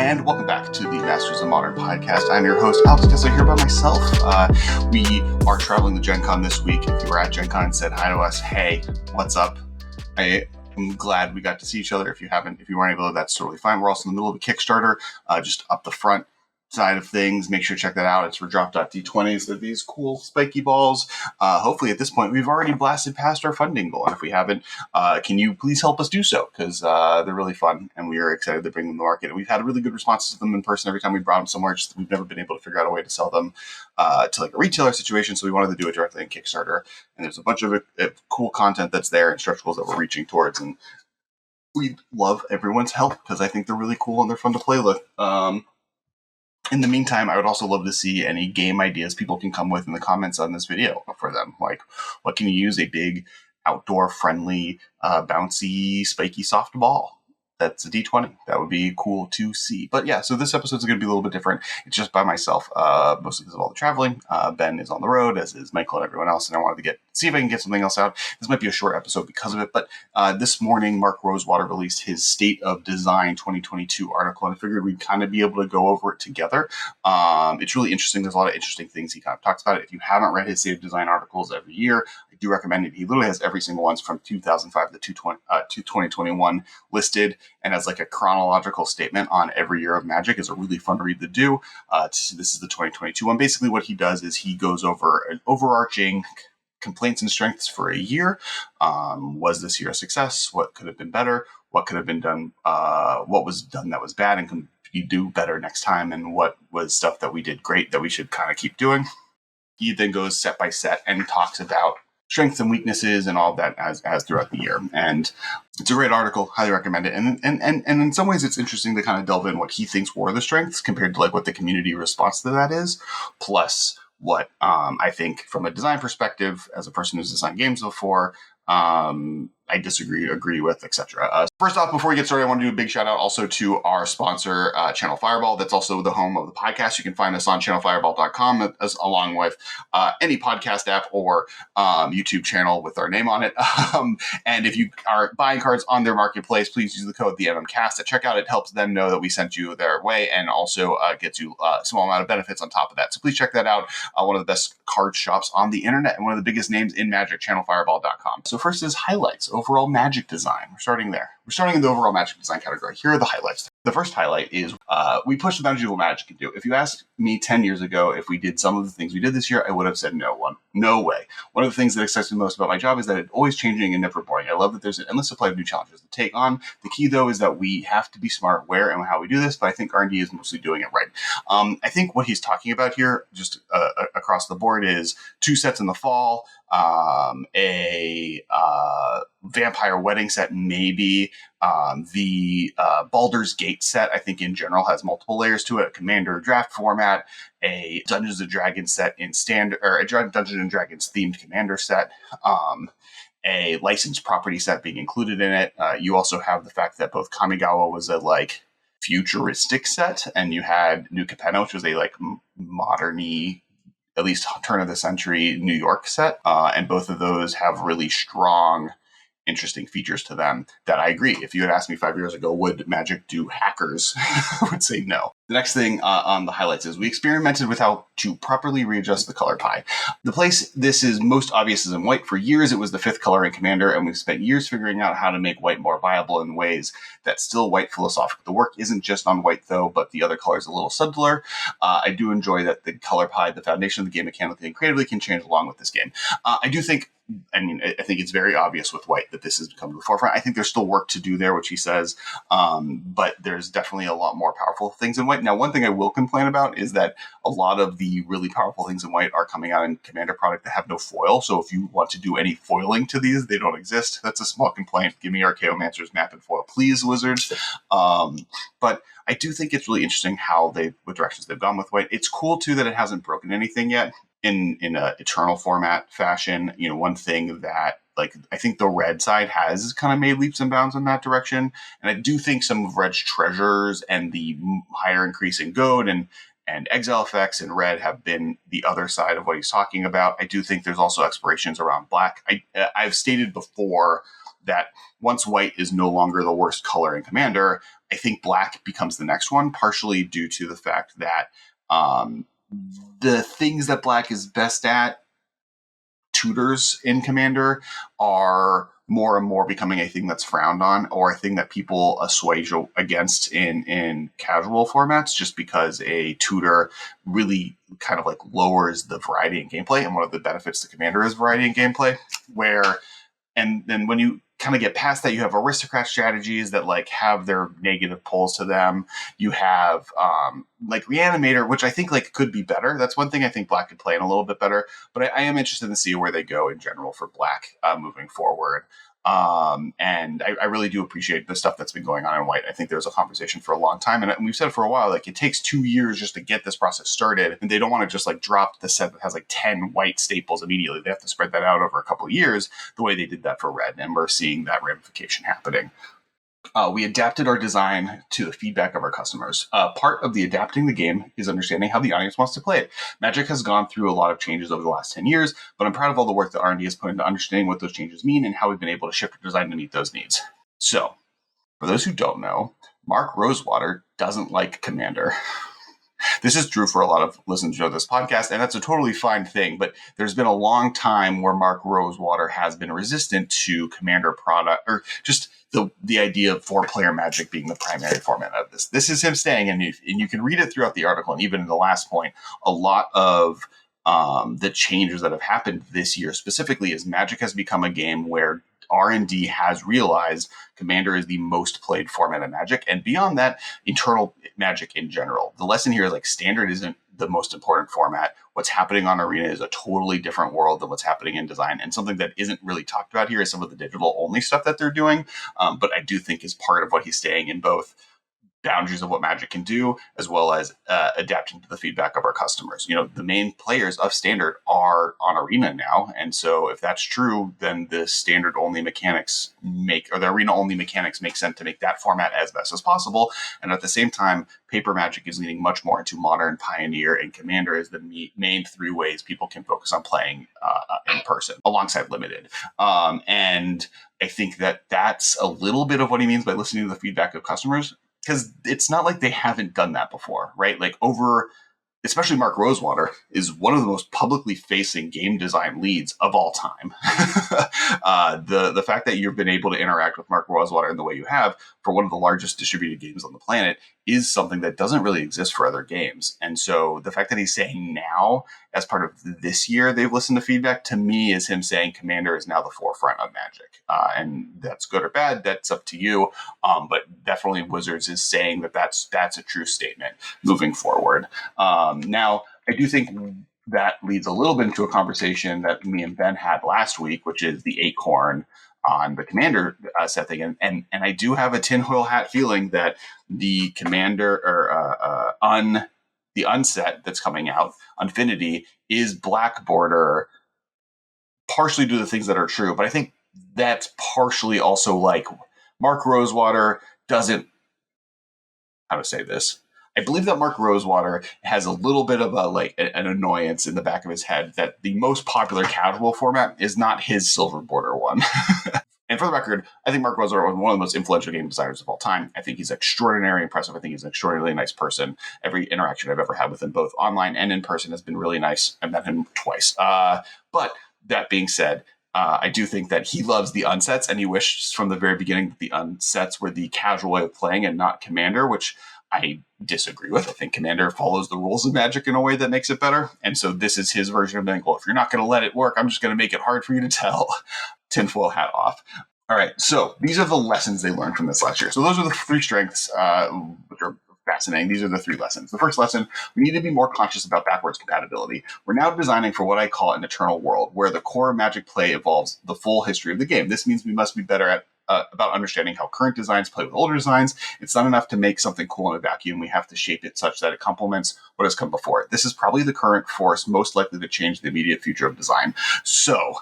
And welcome back to the Masters of Modern podcast. I'm your host, Alex Kess, here by myself. We are traveling to Gen Con this week. If you were at Gen Con and said hi to us, hey, what's up? I am glad we got to see each other. If you weren't able to, that's totally fine. We're also in the middle of a Kickstarter, just up the front side of things. Make sure to check that out. It's for Dot D20s. They're these cool spiky balls. Hopefully at this point we've already blasted past our funding goal, and if we haven't, can you please help us do so, because they're really fun and we are excited to bring them to market. And we've had really good responses to them in person every time we brought them somewhere. Just we've never been able to figure out a way to sell them to like a retailer situation, so we wanted to do it directly in Kickstarter. And there's a bunch of cool content that's there and stretch goals that we're reaching towards, and we love everyone's help because I think they're really cool and they're fun to play with. In the meantime, I would also love to see any game ideas people can come with in the comments on this video for them. Like, what can you use a big, outdoor-friendly, bouncy, spiky, soft ball? That's a D20. That would be cool to see. But yeah, so this episode is going to be a little bit different. It's just by myself, mostly because of all the traveling. Ben is on the road, as is Michael and everyone else, and I wanted to see if I can get something else out. This might be a short episode because of it, but this morning, Mark Rosewater released his State of Design 2022 article, and I figured we'd kind of be able to go over it together. It's really interesting. There's a lot of interesting things he kind of talks about. If you haven't read his State of Design articles every year, I do recommend it. He literally has every single one from 2005 to 2021 listed, and as like a chronological statement on every year of Magic. Is a really fun read to do. This is the 2022 one. Basically what he does is he goes over an overarching complaints and strengths for a year. Was this year a success? What could have been better? What could have been done? What was done that was bad and can we do better next time? And what was stuff that we did great that we should kind of keep doing? He then goes set by set and talks about strengths and weaknesses and all of that as throughout the year. And it's a great article. Highly recommend it. And in some ways it's interesting to kind of delve in what he thinks were the strengths compared to like what the community response to that is. Plus what I think from a design perspective, as a person who's designed games before, I disagree, agree with, etc. First off, before we get started, I want to do a big shout out also to our sponsor, Channel Fireball. That's also the home of the podcast. You can find us on channelfireball.com along with any podcast app or YouTube channel with our name on it. And if you are buying cards on their marketplace, please use the code the MMcast at checkout. It helps them know that we sent you their way and also gets you a small amount of benefits on top of that. So please check that out. One of the best card shops on the internet and one of the biggest names in Magic, channelfireball.com. So first is highlights. Overall Magic design. We're starting there. We're starting in the overall Magic design category. Here are the highlights. The first highlight is we push the boundaries of what Magic can do. If you asked me 10 years ago if we did some of the things we did this year, I would have said no way. One of the things that excites me most about my job is that it's always changing and never boring. I love that there's an endless supply of new challenges to take on. The key, though, is that we have to be smart where and how we do this, but I think R&D is mostly doing it right. I think what he's talking about here, just across the board, is 2 sets in the fall, a Vampire Wedding set, maybe the Baldur's Gate set, I think in general has multiple layers to it, a Commander draft format, a Dungeons and Dragons set in standard, or a Dungeons and Dragons themed Commander set, a licensed property set being included in it. You also have the fact that both Kamigawa was a like futuristic set, and you had New Capenna, which was a like modern-y, at least turn of the century New York set. And both of those have really strong, interesting features to them that I agree. If you had asked me 5 years ago, would Magic do hackers? I would say no. The next thing on the highlights is we experimented with how to properly readjust the color pie. The place this is most obvious is in white. For years, it was the 5th color in Commander, and we've spent years figuring out how to make white more viable in ways that's still white philosophical. The work isn't just on white, though, but the other colors a little subtler. I do enjoy that the color pie, the foundation of the game mechanically and creatively, can change along with this game. I think it's very obvious with white that this has come to the forefront. I think there's still work to do there, which he says, but there's definitely a lot more powerful things in white. Now, one thing I will complain about is that a lot of the really powerful things in white are coming out in Commander product that have no foil. So if you want to do any foiling to these, they don't exist. That's a small complaint. Give me Archaeomancer's map and foil, please, Wizards. But I do think it's really interesting what directions they've gone with white. It's cool, too, that it hasn't broken anything yet. In a eternal format fashion, one thing that I think the red side has kind of made leaps and bounds in that direction. And I do think some of red's treasures and the higher increase in gold and exile effects in red have been the other side of what he's talking about. I do think there's also explorations around black. I've stated before that once white is no longer the worst color in Commander, I think black becomes the next one, partially due to the fact that the things that black is best at, tutors in Commander, are more and more becoming a thing that's frowned on, or a thing that people assuage against in casual formats, just because a tutor really kind of like lowers the variety in gameplay. And one of the benefits to Commander is variety in gameplay, and then when you kind of get past that, you have aristocrat strategies that like have their negative pulls to them. You have like Reanimator, which I think like could be better. That's one thing I think black could play in a little bit better, but I am interested to see where they go in general for black moving forward. And I really do appreciate the stuff that's been going on in white. I think there was a conversation for a long time, and we've said for a while, like it takes 2 years just to get this process started, and they don't want to just like drop the set that has like 10 white staples immediately. They have to spread that out over a couple of years, the way they did that for red, and we're seeing that ramification happening. We adapted our design to the feedback of our customers. Part of the adapting the game is understanding how the audience wants to play it. Magic has gone through a lot of changes over the last 10 years, but I'm proud of all the work that R&D has put into understanding what those changes mean and how we've been able to shift our design to meet those needs. So, for those who don't know, Mark Rosewater doesn't like Commander. This is true for a lot of listeners of this podcast, and that's a totally fine thing, but there's been a long time where Mark Rosewater has been resistant to Commander product, or just the idea of 4-player Magic being the primary format of this. This is him saying, and you can read it throughout the article, and even in the last point, a lot of the changes that have happened this year specifically is Magic has become a game where R&D has realized Commander is the most played format of Magic, and beyond that, internal Magic in general. The lesson here is like Standard isn't the most important format. What's happening on Arena is a totally different world than what's happening in Design, and something that isn't really talked about here is some of the digital only stuff that they're doing, but I do think is part of what he's saying in both boundaries of what Magic can do, as well as adapting to the feedback of our customers. You know, the main players of Standard are on Arena now, and so if that's true, then the Standard only mechanics the Arena only mechanics make sense to make that format as best as possible. And at the same time, Paper Magic is leaning much more into Modern, Pioneer, and Commander as the main 3 ways people can focus on playing in person, alongside Limited. And I think that that's a little bit of what he means by listening to the feedback of customers, because it's not like they haven't done that before, right? Like especially Mark Rosewater is one of the most publicly facing game design leads of all time. The fact that you've been able to interact with Mark Rosewater in the way you have for one of the largest distributed games on the planet is something that doesn't really exist for other games. And so the fact that he's saying now, as part of this year, they've listened to feedback, to me is him saying Commander is now the forefront of Magic. And that's good or bad, that's up to you. But definitely Wizards is saying that that's a true statement moving forward. Now, I do think that leads a little bit into a conversation that me and Ben had last week, which is the Acorn on the Commander set thing. And I do have a tinfoil hat feeling that the Commander or the unset that's coming out, Unfinity, is black border, partially due to the things that are true. But I think that's partially also like Mark Rosewater doesn't, how to say this? I believe that Mark Rosewater has a little bit of an annoyance in the back of his head that the most popular casual format is not his silver border one. And for the record, I think Mark Rosewater was one of the most influential game designers of all time. I think he's extraordinarily impressive. I think he's an extraordinarily nice person. Every interaction I've ever had with him, both online and in person, has been really nice. I met him twice. But that being said, I do think that he loves the unsets, and he wishes from the very beginning that the unsets were the casual way of playing and not Commander, which I disagree with. I think Commander follows the rules of Magic in a way that makes it better. And so this is his version of being, well, if you're not going to let it work, I'm just going to make it hard for you to tell. Tinfoil hat off. All right. So these are the lessons they learned from this last year. So those are the 3 strengths, which are fascinating. These are the 3 lessons. The first lesson, we need to be more conscious about backwards compatibility. We're now designing for what I call an eternal world, where the core Magic play evolves the full history of the game. This means we must be better at about understanding how current designs play with older designs. It's not enough to make something cool in a vacuum. We have to shape it such that it complements what has come before it. This is probably the current force most likely to change the immediate future of design. So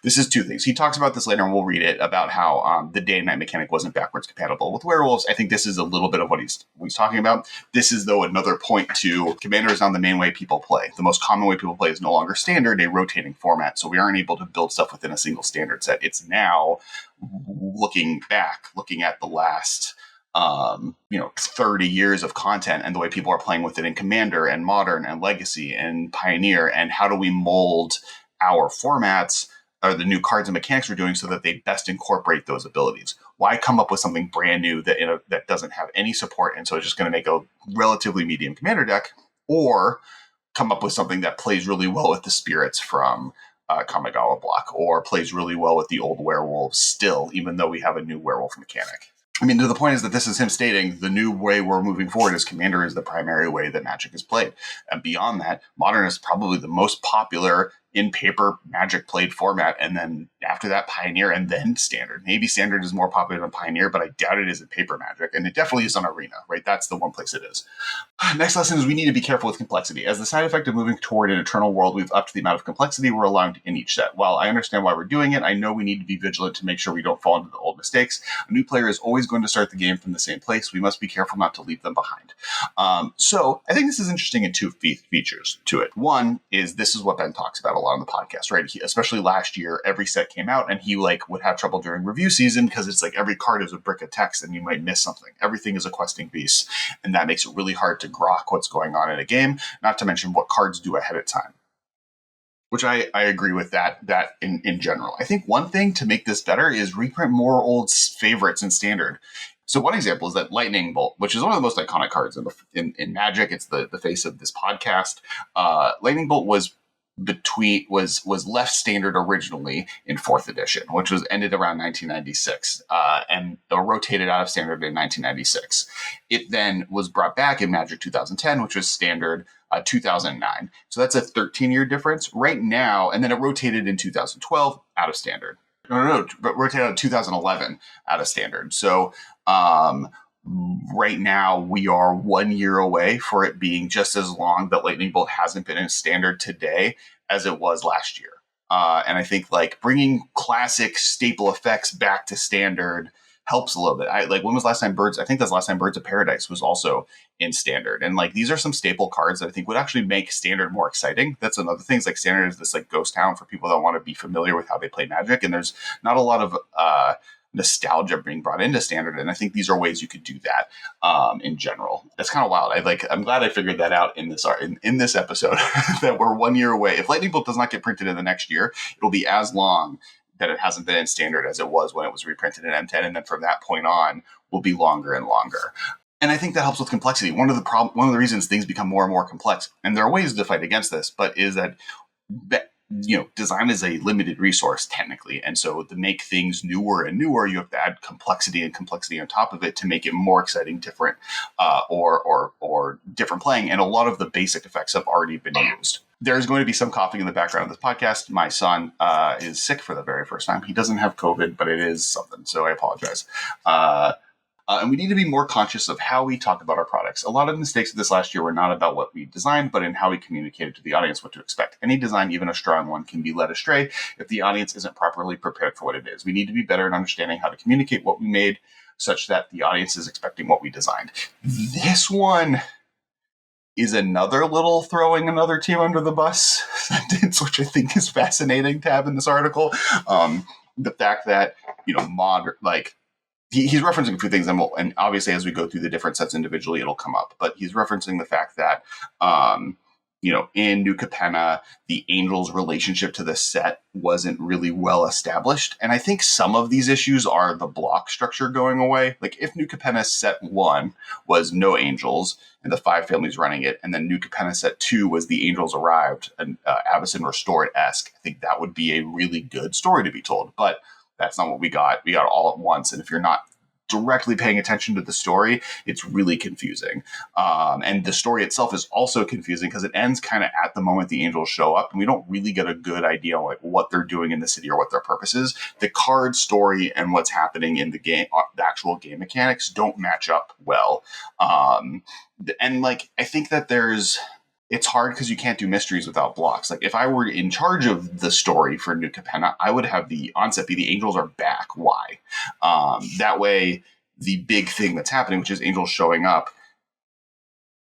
This is two things. He talks about this later, and we'll read it, about how the day and night mechanic wasn't backwards compatible with werewolves. I think this is a little bit of what he's talking about. This is, though, another point to Commander is not the main way people play. The most common way people play is no longer standard, a rotating format, so we aren't able to build stuff within a single standard set. It's now, looking at the last 30 years of content and the way people are playing with it in Commander and Modern and Legacy and Pioneer, and how do we mold our formats or the new cards and mechanics we're doing so that they best incorporate those abilities. Why come up with something brand new that doesn't have any support, and so it's just going to make a relatively medium Commander deck, or come up with something that plays really well with the spirits from Kamigawa block, or plays really well with the old werewolves still, even though we have a new werewolf mechanic. I mean, the point is that this is him stating the new way we're moving forward is Commander is the primary way that Magic is played. And beyond that, Modern is probably the most popular in paper Magic played format, and then after that Pioneer, and then Standard. Maybe Standard is more popular than Pioneer, but I doubt it is in paper Magic, and it definitely is on Arena, right? That's the one place it is. Next lesson is we need to be careful with complexity. As the side effect of moving toward an eternal world, we've upped the amount of complexity we're allowing in each set. While I understand why we're doing it, I know we need to be vigilant to make sure we don't fall into the old mistakes. A new player is always going to start the game from the same place. We must be careful not to leave them behind. So I think this is interesting in two features to it. One is this is what Ben talks about a lot on the podcast, right? Especially last year, every set came out and he would have trouble during review season because it's like every card is a brick of text and you might miss something. Everything is a questing piece, and that makes it really hard to grok what's going on in a game, not to mention what cards do ahead of time. Which I agree with that in general. I think one thing to make this better is reprint more old favorites in Standard. So one example is that Lightning Bolt, which is one of the most iconic cards in Magic. It's the face of this podcast. Lightning Bolt was left standard originally in 4th edition, which was ended around 1996, and rotated out of standard in 1996. It then was brought back in Magic 2010, which was standard 2009. So that's a 13-year difference right now. And then it rotated in 2012 out of standard. No, but rotated out of 2011 out of standard. So right now we are 1 year away for it being just as long that Lightning Bolt hasn't been in standard today as it was last year. And I think bringing classic staple effects back to standard helps a little bit. When was last time Birds? I think that's last time Birds of Paradise was also in standard. And these are some staple cards that I think would actually make standard more exciting. That's another thing. It's standard is this ghost town for people that want to be familiar with how they play Magic. And there's not a lot of nostalgia being brought into standard, and I think these are ways you could do that in general. That's kind of wild. I'm glad I figured that out in this episode that we're 1 year away. If Lightning Bolt does not get printed in the next year, it'll be as long that it hasn't been in standard as it was when it was reprinted in M10, and then from that point on will be longer and longer. And I think that helps with complexity. One of the reasons things become more and more complex, and there are ways to fight against this, but is that design is a limited resource technically. And so to make things newer and newer, you have to add complexity on top of it to make it more exciting, different, or different playing. And a lot of the basic effects have already been used. There's going to be some coughing in the background of this podcast. My son is sick for the very first time. He doesn't have COVID, but it is something. So I apologize. And we need to be more conscious of how we talk about our products. A lot of mistakes of this last year were not about what we designed, but in how we communicated to the audience what to expect. Any design, even a strong one, can be led astray if the audience isn't properly prepared for what it is. We need to be better in understanding how to communicate what we made such that the audience is expecting what we designed. This one is another little throwing another team under the bus sentence, which I think is fascinating to have in this article. The fact that, he's referencing a few things, and obviously as we go through the different sets individually, it'll come up. But he's referencing the fact that, in New Capenna, the Angels' relationship to the set wasn't really well established. And I think some of these issues are the block structure going away. If New Capenna set 1 was no Angels and the 5 families running it, and then New Capenna set 2 was the Angels arrived and Avacyn Restored-esque, I think that would be a really good story to be told. But that's not what we got. We got all at once. And if you're not directly paying attention to the story, it's really confusing. And the story itself is also confusing because it ends kind of at the moment the Angels show up, and we don't really get a good idea what they're doing in the city or what their purpose is. The card story and what's happening in the game, the actual game mechanics, don't match up well. And I think that there's it's hard because you can't do mysteries without blocks. Like if I were in charge of the story for New Capenna, I would have the onset be the angels are back. Why? That way, the big thing that's happening, which is angels showing up,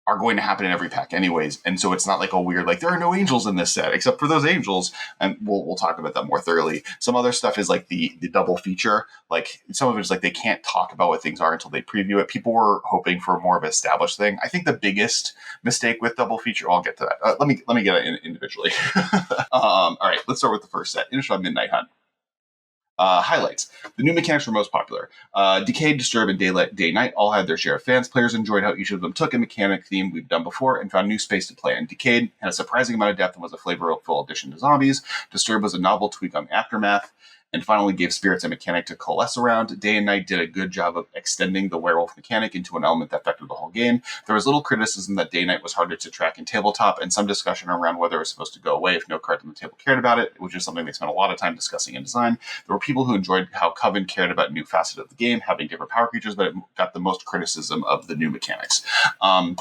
are going to happen in every pack anyways. And so it's not like a weird, like there are no angels in this set except for those angels. And we'll talk about that more thoroughly. Some other stuff is like the double feature. Like some of it is like they can't talk about what things are until they preview it. People were hoping for more of an established thing. I think the biggest mistake with double feature, I'll get to that. Let me get it individually. All right, let's start with the first set. Innistrad Midnight Hunt. Highlights. The new mechanics were most popular. Decay, Disturb, and Day Night all had their share of fans. Players enjoyed how each of them took a mechanic theme we've done before and found new space to play in. Decay had a surprising amount of depth and was a flavorful addition to zombies. Disturb was a novel tweak on Aftermath. And finally gave spirits a mechanic to coalesce around. Day and Night did a good job of extending the werewolf mechanic into an element that affected the whole game. There was little criticism that Day and Night was harder to track in tabletop, and some discussion around whether it was supposed to go away if no cards on the table cared about it, which is something they spent a lot of time discussing in design. There were people who enjoyed how Coven cared about new facets of the game, having different power creatures, but it got the most criticism of the new mechanics. I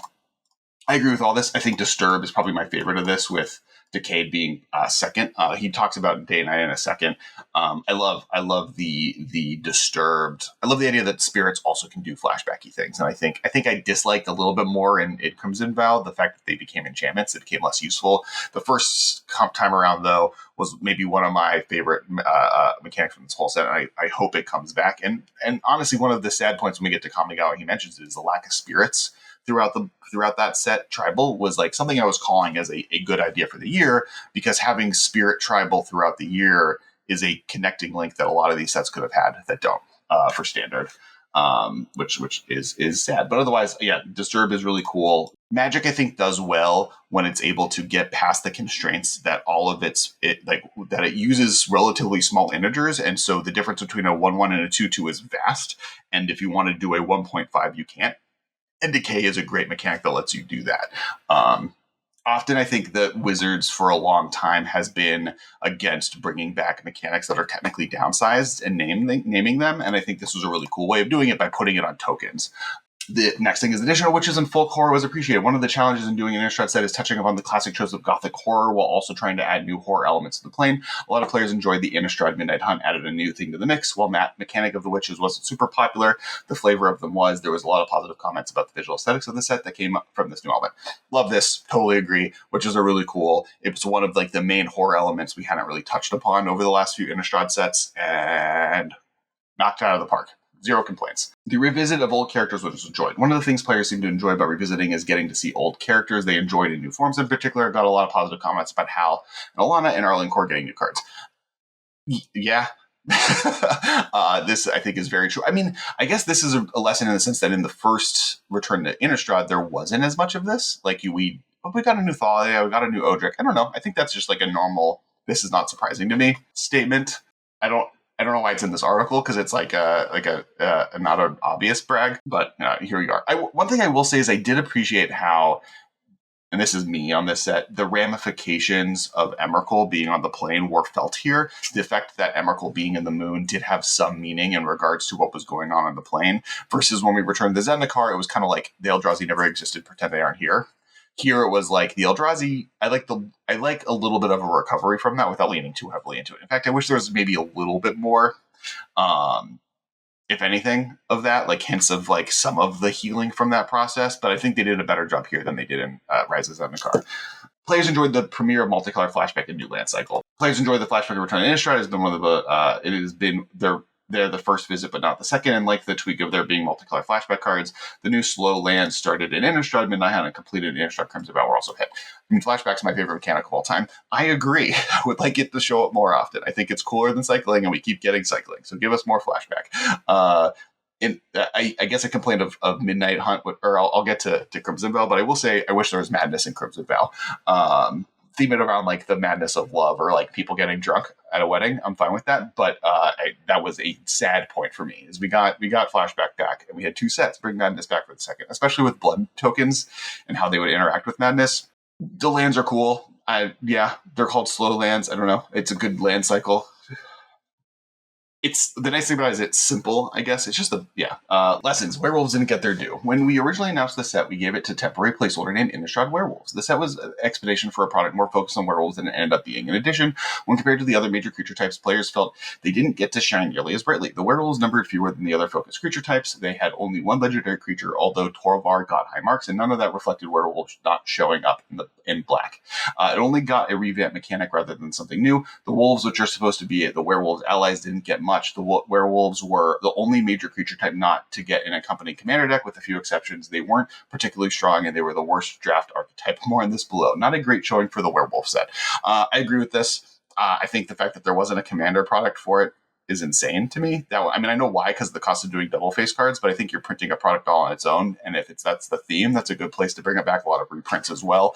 agree with all this. I think Disturb is probably my favorite of this, with Decayed being second. He talks about Day and Night in a second. I love the Disturbed. I love the idea that spirits also can do flashbacky things, and I think I disliked a little bit more in Crimson Vow the fact that they became enchantments. It became less useful. The first time around, though, was maybe one of my favorite mechanics from this whole set. And I hope it comes back. And honestly, one of the sad points when we get to Kamigawa, he mentions it, is the lack of spirits throughout that set. Tribal was like something I was calling as a good idea for the year, because having spirit tribal throughout the year is a connecting link that a lot of these sets could have had that don't for standard, which is sad. But otherwise, yeah, Disturb is really cool. Magic, I think, does well when it's able to get past the constraints that all of that it uses relatively small integers, and so the difference between a 1/1 and a 2/2 is vast. And if you want to do a 1.5, you can't. And Decay is a great mechanic that lets you do that. Often I think that Wizards for a long time has been against bringing back mechanics that are technically downsized and naming them. And I think this was a really cool way of doing it by putting it on tokens. The next thing is additional witches and folk horror was appreciated. One of the challenges in doing an Innistrad set is touching upon the classic tropes of Gothic horror while also trying to add new horror elements to the plane. A lot of players enjoyed the Innistrad Midnight Hunt, added a new thing to the mix. While mechanic of the witches wasn't super popular, the flavor of them was. There was a lot of positive comments about the visual aesthetics of the set that came up from this new element. Love this, totally agree. Witches are really cool. It's one of like the main horror elements we hadn't really touched upon over the last few Innistrad sets, and knocked out of the park. Zero complaints. The revisit of old characters was enjoyed. One of the things players seem to enjoy about revisiting is getting to see old characters they enjoyed in new forms. In particular, got a lot of positive comments about Hal and Alana and Arlene Core getting new cards. Yeah. This, I think, is very true. I mean, I guess this is a lesson in the sense that in the first Return to Innistrad, there wasn't as much of this. Like, we got a new Thalia, we got a new Odric. I don't know. I think that's just like a normal, this is not surprising to me statement. I don't know why it's in this article, because it's like a not an obvious brag, but here we are. One thing I will say is I did appreciate how, and this is me on this set, the ramifications of Emrakul being on the plane were felt here. The fact that Emrakul being in the moon did have some meaning in regards to what was going on the plane, versus when we returned to Zendikar, it was kind of like the Eldrazi never existed, pretend they aren't here. Here it was like the Eldrazi, I like a little bit of a recovery from that without leaning too heavily into it. In fact, I wish there was maybe a little bit more, if anything, of that, like hints of like some of the healing from that process. But I think they did a better job here than they did in Rise of Zendikar. Players enjoyed the premiere of Multicolor Flashback and New Land Cycle. Players enjoyed the Flashback of Return to Innistrad. Has been one of the it has been they're the first visit, but not the second, and like the tweak of there being multicolor flashback cards. The new slow land started in Innistrad Midnight Hunt and completed in Innistrad Crimson Vow were also hit. I mean, flashback's my favorite mechanic of all time. I agree. I would like it to show up more often. I think it's cooler than cycling, and we keep getting cycling, so give us more flashback. I guess I complained of Midnight Hunt, or I'll get to Crimson Vow, but I will say I wish there was madness in Crimson Vow. Theme it around like the madness of love, or like people getting drunk at a wedding. I'm fine with that, but that was a sad point for me. Is we got flashback back, and we had two sets. Bring madness back for the second, especially with blood tokens and how they would interact with madness. The lands are cool. They're called slow lands. I don't know. It's a good land cycle. it's the nice thing about it is it's simple, I guess. It's just lessons. Werewolves didn't get their due. When we originally announced the set, we gave it to temporary placeholder named Innistrad Werewolves. The set was an expedition for a product more focused on werewolves than it ended up being. In addition, when compared to the other major creature types, players felt they didn't get to shine nearly as brightly. The werewolves numbered fewer than the other focused creature types. They had only one legendary creature, although Torvar got high marks, and none of that reflected werewolves not showing up in black. It only got a revamped mechanic rather than something new. The wolves, which are supposed to be the werewolves' allies, didn't get much. The werewolves were the only major creature type not to get in a company commander deck, with a few exceptions. They weren't particularly strong, and they were the worst draft archetype. More on this below. Not a great showing for the werewolf set. I agree with this. I think the fact that there wasn't a commander product for it is insane to me. I know why, because of the cost of doing double face cards, but I think you're printing a product all on its own, and if that's the theme, that's a good place to bring it back. A lot of reprints as well.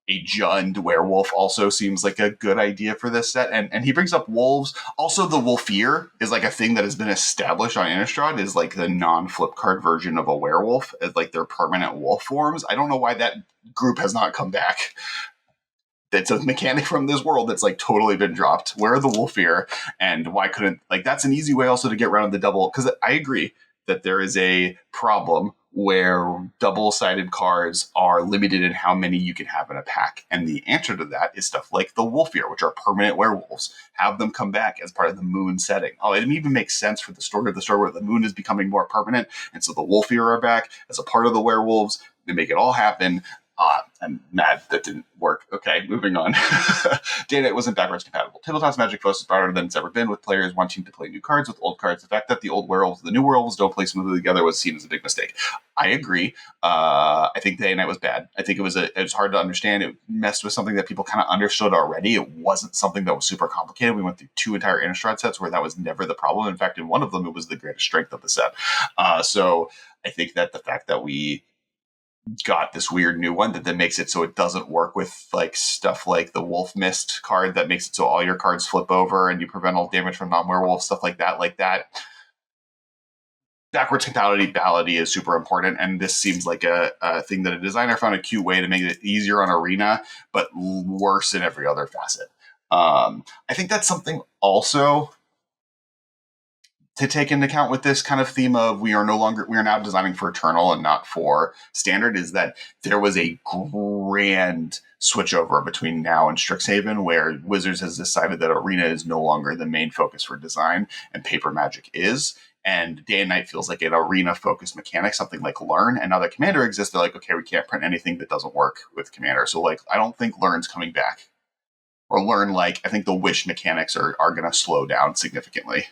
A Jund werewolf also seems like a good idea for this set. And he brings up wolves. Also, the Wolfear is like a thing that has been established on Innistrad, is like the non-flip card version of a werewolf, as like their permanent wolf forms. I don't know why that group has not come back. That's a mechanic from this world that's like totally been dropped. Where are the Wolfear? And why couldn't, like, that's an easy way also to get around the double, because I agree that there is a problem where double-sided cards are limited in how many you can have in a pack. And the answer to that is stuff like the Wolfear, which are permanent werewolves. Have them come back as part of the moon setting. Oh, it even makes sense for the story where the moon is becoming more permanent. And so the Wolfear are back as a part of the werewolves. They make it all happen. I'm mad that didn't work. Okay, moving on. Data wasn't backwards compatible. Tabletop's Magic Force is broader than it's ever been, with players wanting to play new cards with old cards. The fact that the old werewolves and the new werewolves don't play smoothly together was seen as a big mistake. I agree. I think Day and Night was bad. I think it was hard to understand. It messed with something that people kind of understood already. It wasn't something that was super complicated. We went through 2 entire Innistrad sets where that was never the problem. In fact, in one of them, it was the greatest strength of the set. So I think that the fact that we got this weird new one that makes it so it doesn't work with like stuff like the Wolf Mist card that makes it so all your cards flip over and you prevent all damage from non-werewolf, stuff like that. Backwards compatibility is super important, and this seems like a thing that a designer found a cute way to make it easier on Arena, but worse in every other facet. I think that's something also to take into account with this kind of theme of we are now designing for Eternal and not for Standard, is that there was a grand switchover between now and Strixhaven, where Wizards has decided that Arena is no longer the main focus for design and Paper Magic is. And Day and Night feels like an arena-focused mechanic, something like Learn. And now that Commander exists, they're like, okay, we can't print anything that doesn't work with Commander. So like, I don't think Learn's coming back. Or Learn, I think the Wish mechanics are going to slow down significantly.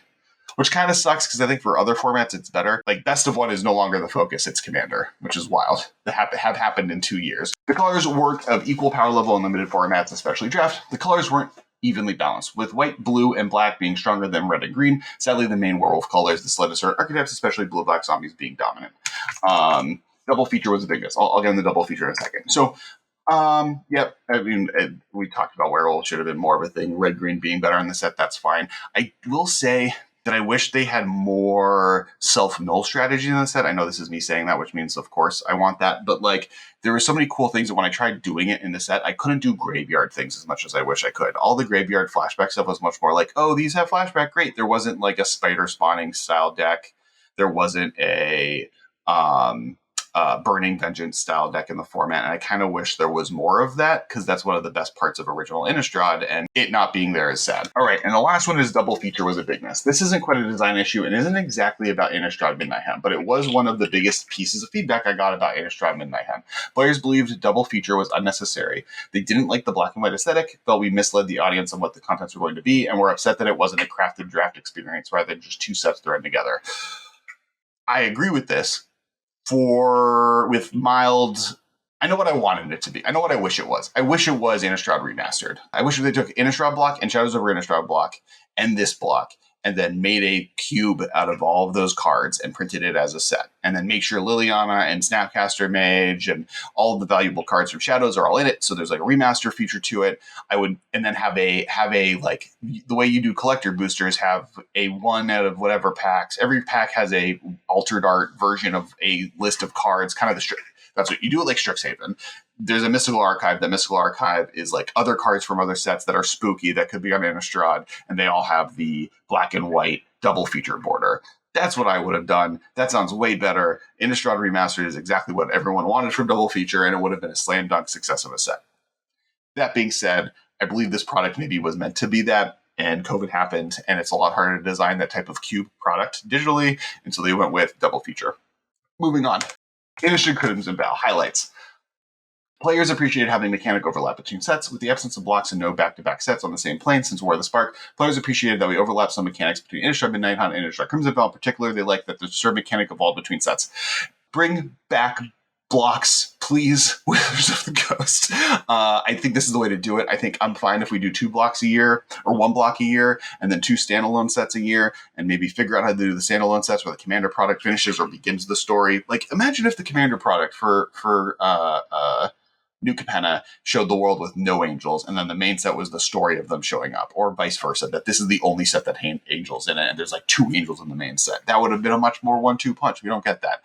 Which kind of sucks, because I think for other formats it's better. Like, Best of One is no longer the focus, it's Commander, which is wild. That have happened in 2 years. The colors weren't of equal power level in limited formats, especially Draft. The colors weren't evenly balanced, with white, blue, and black being stronger than red and green. Sadly, the main werewolf colors, the sled assert archetypes, especially blue-black zombies, being dominant. Double feature was a big miss. I'll get into the double feature in a second. So, yep. I mean, we talked about werewolf should have been more of a thing. Red, green being better in the set, that's fine. I will say that I wish they had more self-null strategy in the set. I know this is me saying that, which means, of course, I want that. But, there were so many cool things that when I tried doing it in the set, I couldn't do graveyard things as much as I wish I could. All the graveyard flashback stuff was much more like, oh, these have flashback, great. There wasn't, a spider spawning style deck. There wasn't a Burning Vengeance style deck in the format, and I kind of wish there was more of that, because that's one of the best parts of original Innistrad, and it not being there is sad. All right, and the last one is double feature was a big miss. This isn't quite a design issue and isn't exactly about Innistrad Midnight Hunt, but it was one of the biggest pieces of feedback I got about Innistrad Midnight Hunt. Players believed double feature was unnecessary. They didn't like the black and white aesthetic, felt we misled the audience on what the contents were going to be, and were upset that it wasn't a crafted draft experience rather than just 2 sets thrown together. I agree with this. With mild, I know what I wanted it to be. I know what I wish it was. I wish it was Innistrad Remastered. I wish they took Innistrad block and Shadows over Innistrad block and this block, and then made a cube out of all of those cards and printed it as a set. And then make sure Liliana and Snapcaster Mage and all of the valuable cards from Shadows are all in it. So there's a remaster feature to it. And then have a the way you do collector boosters, have a one out of whatever packs. Every pack has a altered art version of a list of cards, kind of that's what you do it like Strixhaven. there's a mystical archive. That mystical archive is like other cards from other sets that are spooky that could be on Innistrad, and they all have the black and white double feature border. That's what I would have done. That sounds way better. Innistrad Remastered is exactly what everyone wanted from double feature, and it would have been a slam dunk success of a set. That being said, I believe this product maybe was meant to be that, and COVID happened, and it's a lot harder to design that type of cube product digitally, and so they went with double feature. Moving on. Innistrad Crimson Vow highlights. Players appreciated having mechanic overlap between sets. With the absence of blocks and no back-to-back sets on the same plane since War of the Spark, players appreciated that we overlapped some mechanics between Innistrad Midnight Hunt and Innistrad Crimson Vow. In particular, they liked that the serve mechanic evolved between sets. Bring back blocks, please, Wizards of the Coast. I think this is the way to do it. I think I'm fine if we do 2 blocks a year or 1 block a year and then 2 standalone sets a year, and maybe figure out how to do the standalone sets where the Commander product finishes or begins the story. Like, imagine if the Commander product for New Capenna showed the world with no angels, and then the main set was the story of them showing up, or vice versa, that this is the only set that had angels in it, and there's like 2 angels in the main set. That would have been a much more 1-2 punch. We don't get that.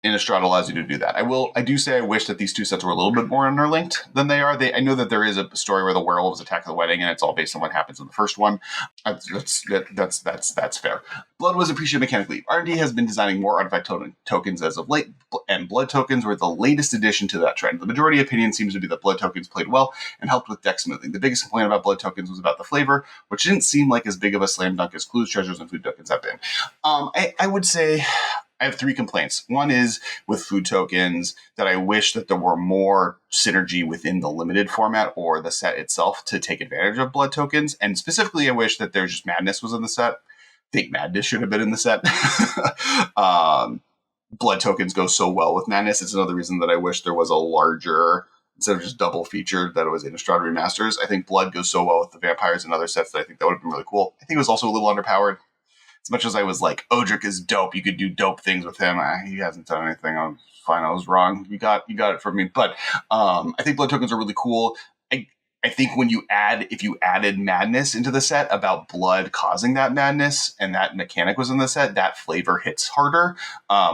Innistrad allows you to do that. I do say I wish that these 2 sets were a little bit more interlinked than they are. I know that there is a story where the werewolves attack the wedding, and it's all based on what happens in the first one. That's fair. Blood was appreciated mechanically. R&D has been designing more artifact tokens as of late, and blood tokens were the latest addition to that trend. The majority opinion seems to be that blood tokens played well and helped with deck smoothing. The biggest complaint about blood tokens was about the flavor, which didn't seem like as big of a slam dunk as clues, treasures, and food tokens have been. I would say I have 3 complaints. One is with food tokens that I wish that there were more synergy within the limited format or the set itself to take advantage of blood tokens. And specifically, I wish that there's just Madness was in the set. I think Madness should have been in the set. Blood tokens go so well with Madness. It's another reason that I wish there was a larger, instead of just double featured, that it was Innistrad Remasters. I think Blood goes so well with the vampires and other sets that I think that would have been really cool. I think it was also a little underpowered. As much as I was like, Odric is dope, you could do dope things with him. He hasn't done anything. I'm fine. I was wrong. You got it from me. But I think blood tokens are really cool. I think if you added madness into the set about blood causing that madness, and that mechanic was in the set, that flavor hits harder.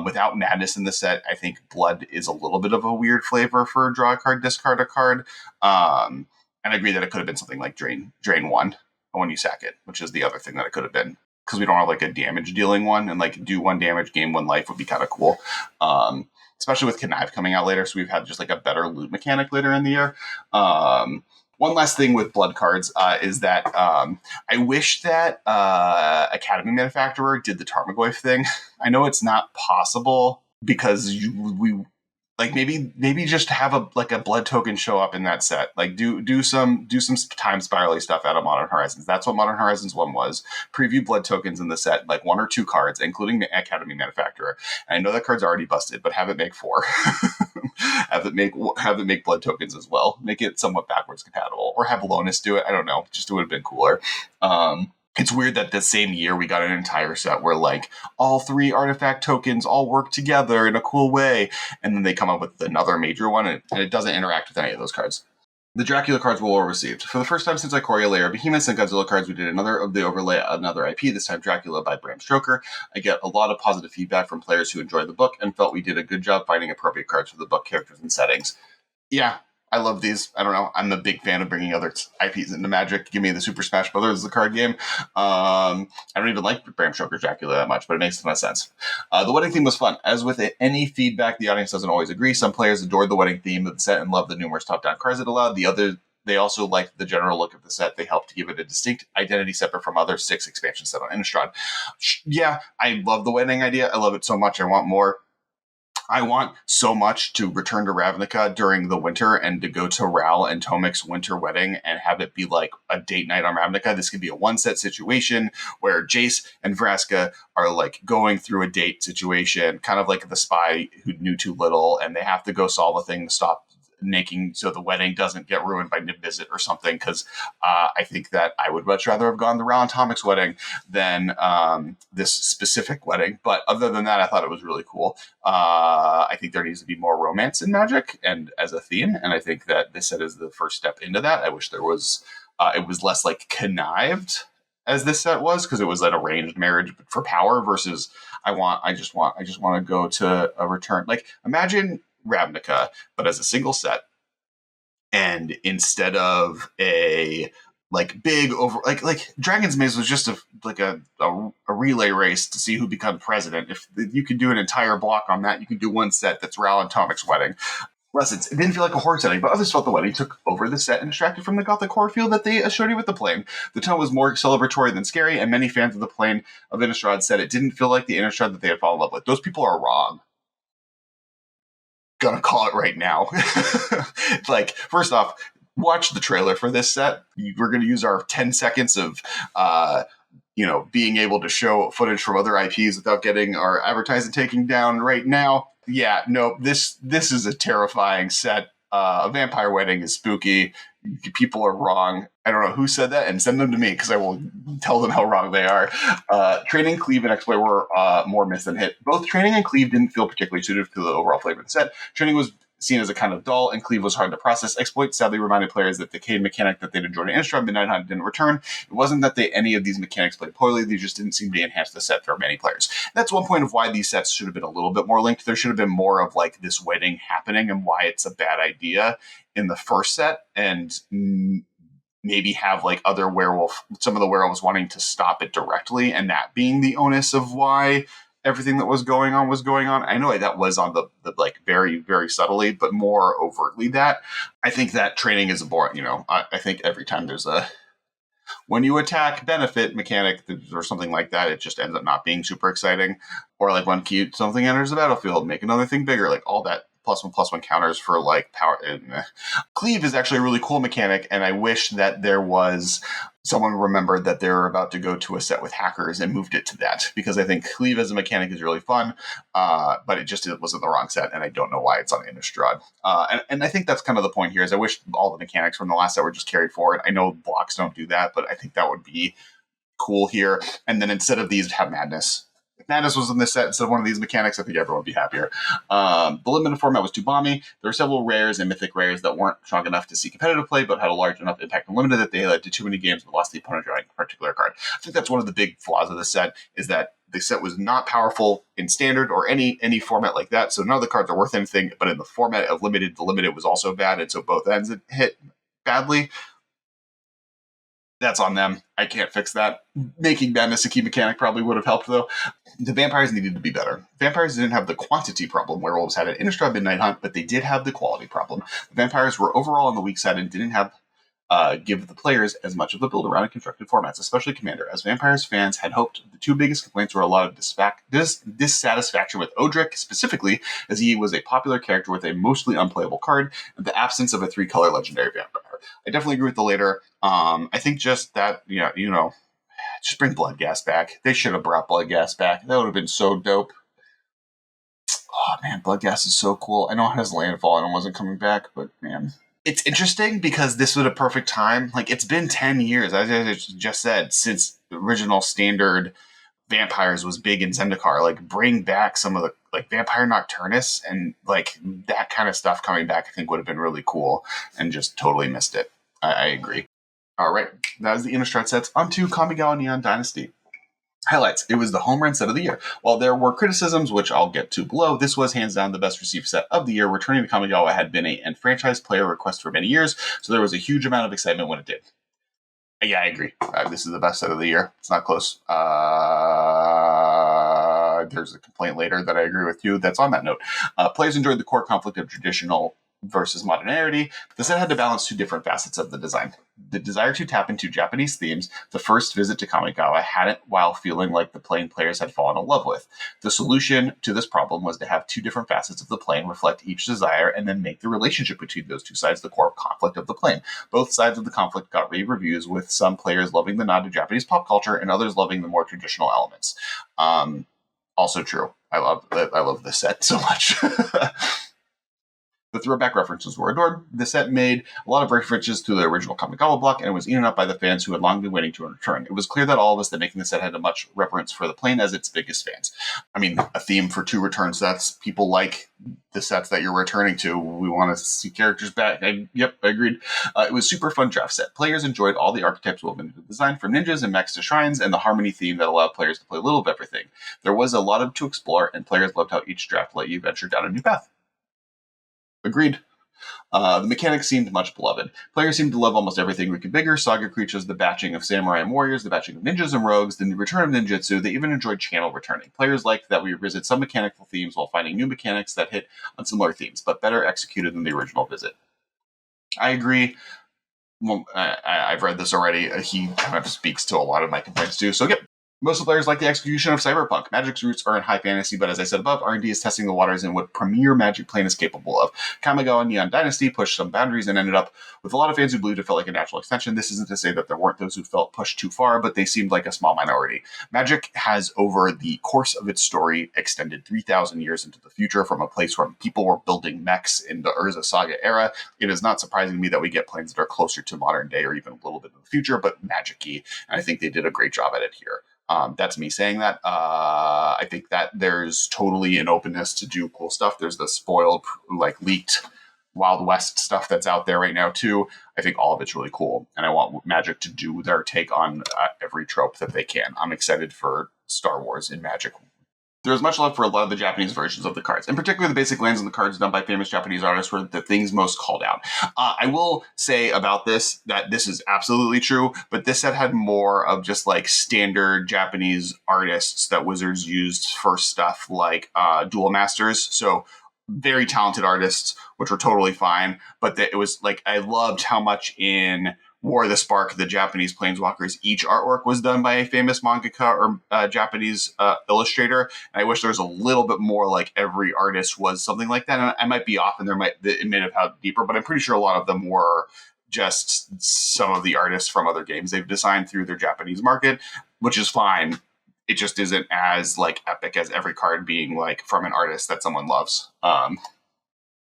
Without madness in the set, I think blood is a little bit of a weird flavor for draw a card, discard a card. And I agree that it could have been something like drain 1 when you sack it, which is the other thing that it could have been. Because we don't have like a damage dealing one, and like do 1 damage, gain 1 life would be kind of cool. Especially with Connive coming out later. So we've had just like a better loot mechanic later in the year. One last thing with blood cards is that I wish that Academy Manufacturer did the Tarmogoyf thing. I know it's not possible because we like maybe just have a blood token show up in that set. Like do some time spirally stuff out of Modern Horizons. That's what Modern Horizons 1 was. Preview blood tokens in the set, like 1 or 2 cards, including the Academy Manufacturer. And I know that card's already busted, but have it make 4. have it make blood tokens as well. Make it somewhat backwards compatible, or have Lonus do it. I don't know. Just it would have been cooler. It's weird that the same year we got an entire set where like all 3 artifact tokens all work together in a cool way, and then they come up with another major one, and it doesn't interact with any of those cards. The Dracula cards were well received. For the first time since Ikoria Layer Behemoths and Godzilla cards, we did another IP, this time Dracula by Bram Stoker. I get a lot of positive feedback from players who enjoyed the book and felt we did a good job finding appropriate cards for the book characters and settings. Yeah, I love these. I don't know. I'm a big fan of bringing other IPs into Magic. Give me the Super Smash Brothers, the card game. I don't even like Bram Stoker's Dracula that much, but it makes a ton of sense. The wedding theme was fun. As with any feedback, the audience doesn't always agree. Some players adored the wedding theme of the set and loved the numerous top-down cards it allowed. They also liked the general look of the set. They helped to give it a distinct identity separate from other 6 expansion set on Innistrad. Yeah, I love the wedding idea. I love it so much. I want more. I want so much to return to Ravnica during the winter and to go to Ral and Tomic's winter wedding and have it be like a date night on Ravnica. This could be a 1-set situation where Jace and Vraska are like going through a date situation, kind of like the spy who knew too little, and they have to go solve a thing to stop making so the wedding doesn't get ruined by Niv-Mizzet or something, because I think that I would much rather have gone the Ral and Tomic's wedding than this specific wedding. But other than that, I thought it was really cool. I think there needs to be more romance in Magic and as a theme, and I think that this set is the first step into that. I wish there was it was less like connived as this set was, because it was an arranged marriage for power versus I just want to go to a return. Like, imagine Ravnica, but as a single set, And instead of a like big over like Dragon's Maze was just a relay race to see who becomes president. If you could do an entire block on that, you can do one set that's Ral and Tomic's wedding. Lessons. It didn't feel like a horror setting, but others felt the wedding took over the set and distracted from the gothic horror feel that they associated with the plane. The tone was more celebratory than scary, and many fans of the plane of Innistrad said it didn't feel like the Innistrad that they had fallen in love with. Those people are wrong. Gonna call it right now. Like, first off, watch the trailer for this set. We're going to use our 10 seconds of being able to show footage from other IPs without getting our advertising taken down right now. Yeah, no, this is a terrifying set. A vampire wedding is spooky. People are wrong. I don't know who said that, and send them to me because I will tell them how wrong they are. Training, Cleave, and Exploit were more miss than hit. Both Training and Cleave didn't feel particularly suited to the overall flavor of the set. Training was seen as a kind of dull, and Cleave was hard to process. Exploit sadly reminded players that the decayed mechanic that they'd enjoyed in Innistrad Midnight Hunt didn't return. It wasn't that any of these mechanics played poorly, they just didn't seem to enhance the set for many players. That's one point of why these sets should have been a little bit more linked. There should have been more of like this wedding happening and why it's a bad idea in the first set, and maybe have like some of the werewolves wanting to stop it directly, and that being the onus of why everything that was going on. I know that was on the like very, very subtly, but more overtly that. I think that training is boring. I think every time there's when you attack benefit mechanic or something like that, it just ends up not being super exciting. Or like when something enters the battlefield, make another thing bigger, like all that +1/+1 counters for like power. Cleave is actually a really cool mechanic, and I wish that there was someone remembered that they were about to go to a set with hackers and moved it to that, because I think Cleave as a mechanic is really fun, but it was in the wrong set, and I don't know why it's on Innistrad. And I think that's kind of the point here, is I wish all the mechanics from the last set were just carried forward. I know blocks don't do that, but I think that would be cool here. And then instead of these, have Madness. If Madness was in this set instead of one of these mechanics, I think everyone would be happier. The limited format was too bomby. There were several rares and mythic rares that weren't strong enough to see competitive play, but had a large enough impact on limited that they led to too many games but lost the opponent drawing a particular card. I think that's one of the big flaws of the set, is that the set was not powerful in standard or any format like that, so none of the cards are worth anything, but in the format of limited, the limited was also bad, and so both ends hit badly. That's on them. I can't fix that. Making Madness a key mechanic probably would have helped, though. The vampires needed to be better. Vampires didn't have the quantity problem werewolves had at Innistrad Midnight Hunt, but they did have the quality problem. The vampires were overall on the weak side and didn't have give the players as much of the build around in constructed formats, especially Commander. As Vampires fans had hoped, the two biggest complaints were a lot of dissatisfaction with Odric, specifically, as he was a popular character with a mostly unplayable card, and the absence of a 3-color legendary vampire. I definitely agree with the later. I think just that, just bring Bloodghast back. They should have brought Bloodghast back. That would have been so dope. Oh, man, Bloodghast is so cool. I know it has landfall and it wasn't coming back, but, man. It's interesting because this was a perfect time. Like, it's been 10 years, as I just said, since the original standard Vampires was big in Zendikar. Like, bring back some of the, like, Vampire Nocturnus and, like, that kind of stuff coming back, I think would have been really cool, and just totally missed it. I agree. All right, that was the Innistrad sets. On to Kamigawa Neon Dynasty. Highlights. It was the home run set of the year. While there were criticisms, which I'll get to below, this was hands down the best received set of the year. Returning to Kamigawa had been a franchise player request for many years, so there was a huge amount of excitement when it did. Yeah, I agree. This is the best set of the year. It's not close. There's a complaint later that I agree with you that's on that note. Players enjoyed the core conflict of traditional versus modernity. The set had to balance two different facets of the design. The desire to tap into Japanese themes, the first visit to Kamigawa had it while feeling like the plane players had fallen in love with. The solution to this problem was to have two different facets of the plane reflect each desire and then make the relationship between those two sides the core conflict of the plane. Both sides of the conflict got rave reviews, with some players loving the nod to Japanese pop culture and others loving the more traditional elements. Also true. I love this set so much. The throwback references were adored. The set made a lot of references to the original Kamigawa block, and it was eaten up by the fans who had long been waiting to return. It was clear that all of us that making the set had a much reverence for the plane as its biggest fans. I mean, a theme for 2 return sets. People like the sets that you're returning to. We want to see characters back. I agreed. It was super fun draft set. Players enjoyed all the archetypes woven into the design, from ninjas and mechs to shrines, and the harmony theme that allowed players to play a little of everything. There was a lot to explore, and players loved how each draft let you venture down a new path. Agreed. The mechanics seemed much beloved. Players seemed to love almost everything reconfigured: saga creatures, the batching of samurai and warriors, the batching of ninjas and rogues, the return of ninjutsu. They even enjoyed channel returning. Players liked that we revisit some mechanical themes while finding new mechanics that hit on similar themes, but better executed than the original visit. I agree. Well, I've read this already. He kind of speaks to a lot of my complaints too. So, yep. Most of the players like the execution of Cyberpunk. Magic's roots are in high fantasy, but as I said above, R&D is testing the waters in what premier Magic plane is capable of. Kamigawa Neon Dynasty pushed some boundaries and ended up with a lot of fans who believed it felt like a natural extension. This isn't to say that there weren't those who felt pushed too far, but they seemed like a small minority. Magic has, over the course of its story, extended 3,000 years into the future from a place where people were building mechs in the Urza Saga era. It is not surprising to me that we get planes that are closer to modern day or even a little bit in the future, but magic-y, and I think they did a great job at it here. That's me saying that. I think that there's totally an openness to do cool stuff. There's the spoiled, leaked Wild West stuff that's out there right now too. I think all of it's really cool, and I want Magic to do their take on every trope that they can. I'm excited for Star Wars in Magic. There's much love for a lot of the Japanese versions of the cards. In particular, the basic lands and the cards done by famous Japanese artists were the things most called out. I will say about this that this is absolutely true, but this set had more of just standard Japanese artists that Wizards used for stuff like Duel Masters. So very talented artists, which were totally fine. But it was I loved how much in War of the Spark, the Japanese Planeswalkers, each artwork was done by a famous mangaka or Japanese illustrator. And I wish there was a little bit more every artist was something like that. And I might be off, and it may have had deeper, but I'm pretty sure a lot of them were just some of the artists from other games they've designed through their Japanese market, which is fine. It just isn't as epic as every card being from an artist that someone loves,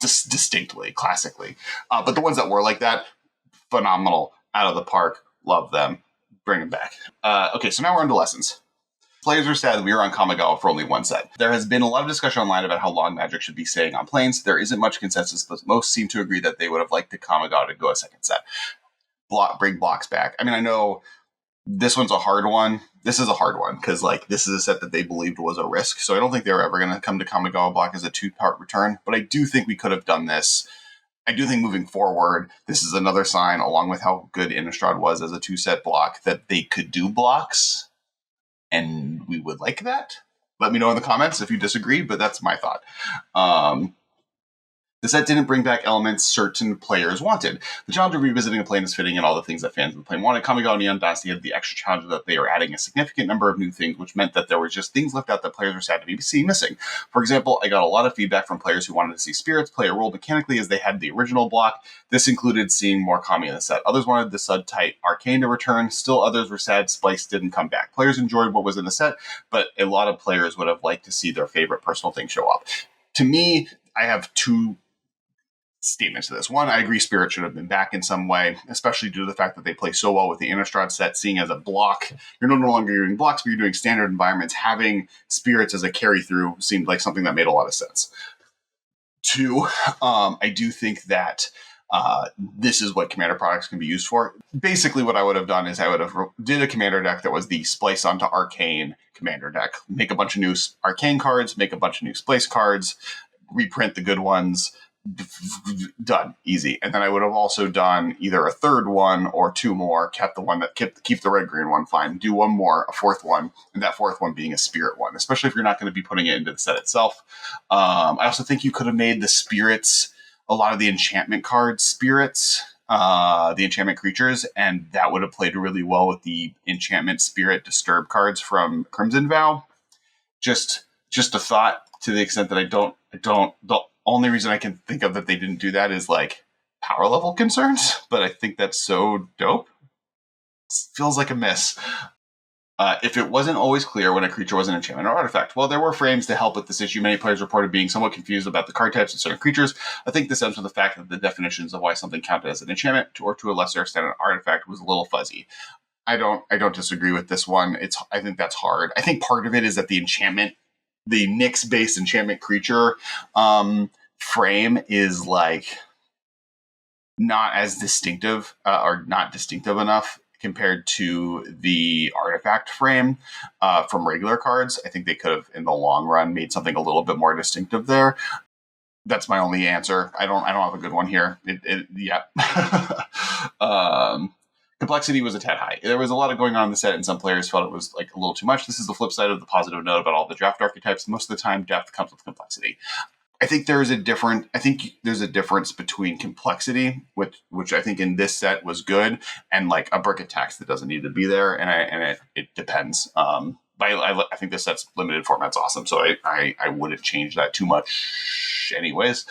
distinctly, classically. But the ones that were like that, phenomenal, out of the park, love them, bring them back. Okay, so now we're on to lessons. Players are sad that we were on Kamigawa for only one set. There has been a lot of discussion online about how long Magic should be staying on planes. There isn't much consensus, but most seem to agree that they would have liked the Kamigawa to go a second set. Bring blocks back. I mean, I know this one's a hard one. This is a hard one because this is a set that they believed was a risk. So I don't think they were ever going to come to Kamigawa block as a 2-part return. But I do think we could have done this. I do think moving forward, this is another sign, along with how good Innistrad was as a 2-set block, that they could do blocks. And we would like that. Let me know in the comments if you disagree, but that's my thought. The set didn't bring back elements certain players wanted. The challenge of revisiting a plane is fitting in all the things that fans of the plane wanted. Kamigawa Neon Dynasty had the extra challenge that they are adding a significant number of new things, which meant that there were just things left out that players were sad to see missing. For example, I got a lot of feedback from players who wanted to see spirits play a role mechanically as they had the original block. This included seeing more Kami in the set. Others wanted the sub-type Arcane to return. Still others were sad Splice didn't come back. Players enjoyed what was in the set, but a lot of players would have liked to see their favorite personal thing show up. To me, I have two statements to this. One, I agree Spirit should have been back in some way, especially due to the fact that they play so well with the Innistrad set, seeing as a block. You're no longer doing blocks, but you're doing standard environments. Having Spirits as a carry-through seemed like something that made a lot of sense. Two, I do think that this is what Commander products can be used for. Basically, what I would have done is I would have did a Commander deck that was the Splice onto Arcane Commander deck. Make a bunch of new Arcane cards, make a bunch of new Splice cards, reprint the good ones, done, easy. And then I would have also done either a third one or two more, kept the one that keep the red-green one, fine, do one more, a fourth one, and that fourth one being a spirit one, especially if you're not going to be putting it into the set itself. I also think you could have made the spirits, a lot of the enchantment cards, spirits, the enchantment creatures, and that would have played really well with the enchantment spirit disturb cards from Crimson Vow. Just a thought, to the extent that I don't the only reason I can think of that they didn't do that is power level concerns, but I think that's so dope. It feels like a miss. If it wasn't always clear when a creature was an enchantment or artifact, well, there were frames to help with this issue. Many players reported being somewhat confused about the card types of certain creatures. I think this stems from the fact that the definitions of why something counted as an enchantment or to a lesser extent an artifact was a little fuzzy. I don't disagree with this one. I think that's hard. I think part of it is that the Nyx-based enchantment creature frame is not as distinctive or not distinctive enough compared to the artifact frame from regular cards. I think they could have, in the long run, made something a little bit more distinctive there. That's my only answer. I don't have a good one here. Yeah. Complexity was a tad high. There was a lot of going on in the set, and some players felt it was like a little too much. This is the flip side of the positive note about all the draft archetypes. Most of the time, depth comes with complexity. I think there's a difference between complexity, which I think in this set was good, and like a brick of text that doesn't need to be there, and it depends. But I think this set's limited format's awesome, so I wouldn't change that too much anyways.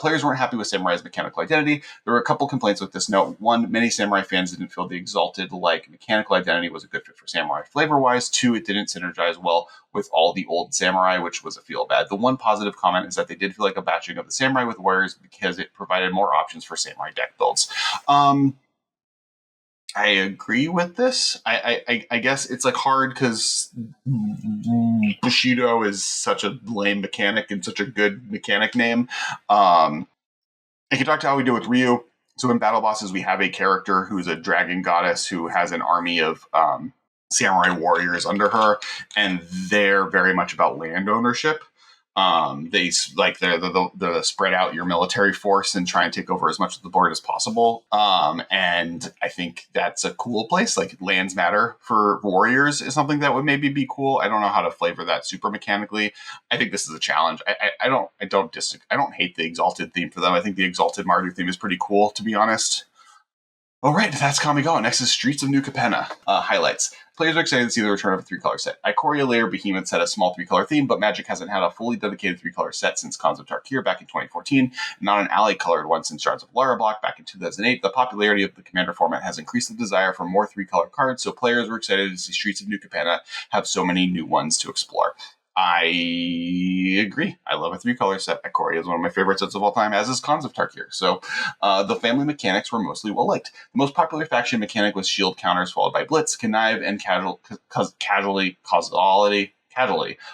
Players weren't happy with Samurai's mechanical identity. There were a couple complaints with this note. One, many Samurai fans didn't feel the Exalted like mechanical identity was a good fit for Samurai flavor-wise. Two, it didn't synergize well with all the old Samurai, which was a feel bad. The one positive comment is that they did feel like a batching of the Samurai with Warriors because it provided more options for Samurai deck builds. I agree with this. I guess it's like hard because Bushido is such a lame mechanic and such a good mechanic name. I can talk to how we do with Ryu. So in Battle Bosses, we have a character who's a dragon goddess who has an army of samurai warriors under her, and they're very much about land ownership. They like they're spread out your military force and try and take over as much of the board as possible. And I think that's a cool place. Like lands matter for warriors is something that would maybe be cool. I don't know how to flavor that super mechanically. I think this is a challenge. I don't hate the Exalted theme for them. I think the Exalted Mardu theme is pretty cool, to be honest. All right, that's Kamigawa. Next is Streets of New Capenna. Highlights. Players are excited to see the return of a 3-color set. Ikoria Lair Behemoths had a small 3-color theme, but Magic hasn't had a fully dedicated 3-color set since Khans of Tarkir back in 2014, and not an ally-colored one since Shards of Lara Block back in 2008. The popularity of the Commander format has increased the desire for more 3-color cards, so players were excited to see Streets of New Capenna have so many new ones to explore. I agree. I love a 3-color set. Ikoria is one of my favorite sets of all time, as is Khans of Tarkir. So the family mechanics were mostly well-liked. The most popular faction mechanic was shield counters, followed by blitz, connive, and casualty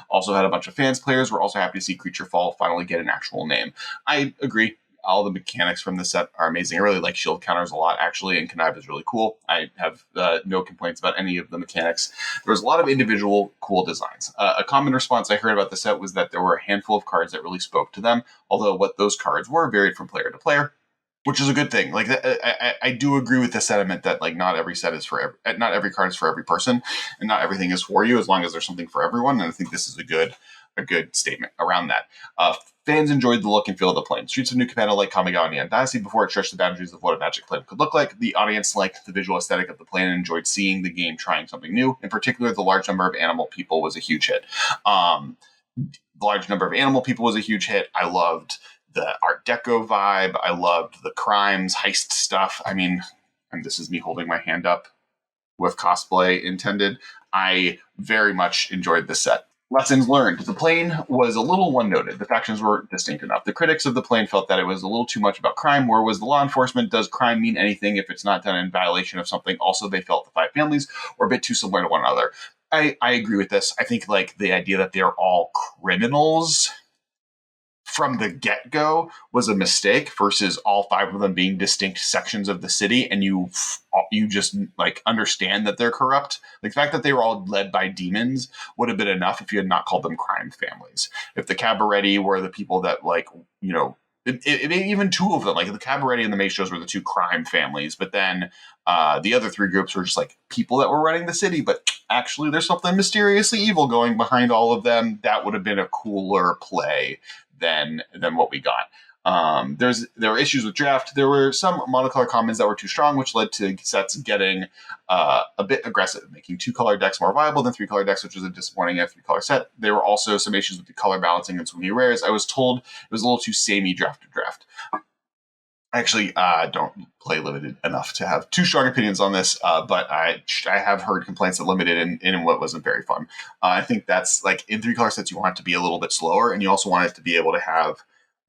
also had a bunch of fans. Players were also happy to see Creature Fall finally get an actual name. I agree. All the mechanics from this set are amazing. I really like shield counters a lot, actually, and connive is really cool. I have no complaints about any of the mechanics. There was a lot of individual cool designs. A common response I heard about the set was that there were a handful of cards that really spoke to them, although what those cards were varied from player to player, which is a good thing. Like I do agree with the sentiment that like not every set is for not every card is for every person, and not everything is for you as long as there's something for everyone. And I think this is a good statement around that. Fans enjoyed the look and feel of the plane. Streets of New Capenna like Kamigawa and Neon Dynasty before it stretched the boundaries of what a Magic plane could look like. The audience liked the visual aesthetic of the plane and enjoyed seeing the game trying something new. In particular, the large number of animal people was a huge hit. I loved the Art Deco vibe. I loved the crimes, heist stuff. I mean, and this is me holding my hand up with cosplay intended. I very much enjoyed this set. Lessons learned. The plane was a little one-noted. The factions weren't distinct enough. The critics of the plane felt that it was a little too much about crime. Where was the law enforcement? Does crime mean anything if it's not done in violation of something? Also, they felt the 5 families were a bit too similar to one another. I agree with this. I think like the idea that they're all criminals from the get-go was a mistake versus all 5 of them being distinct sections of the city, and you just like understand that they're corrupt. Like the fact that they were all led by demons would have been enough if you had not called them crime families. If the Cabaretti were the people that like, you know, even 2 of them, like the Cabaretti and the Maestros were the 2 crime families, but then the other 3 groups were just like people that were running the city, but actually there's something mysteriously evil going behind all of them. That would have been a cooler play than what we got. There were issues with draft. There were some monocolor commons that were too strong, which led to sets getting a bit aggressive, making 2-color decks more viable than 3-color decks, which was a disappointing 3-color set. There were also some issues with the color balancing and some new rares. I was told it was a little too samey draft to draft. I actually don't play Limited enough to have too strong opinions on this, but I have heard complaints that Limited in what wasn't very fun. I think that's like in 3-color sets, you want it to be a little bit slower, and you also want it to be able to have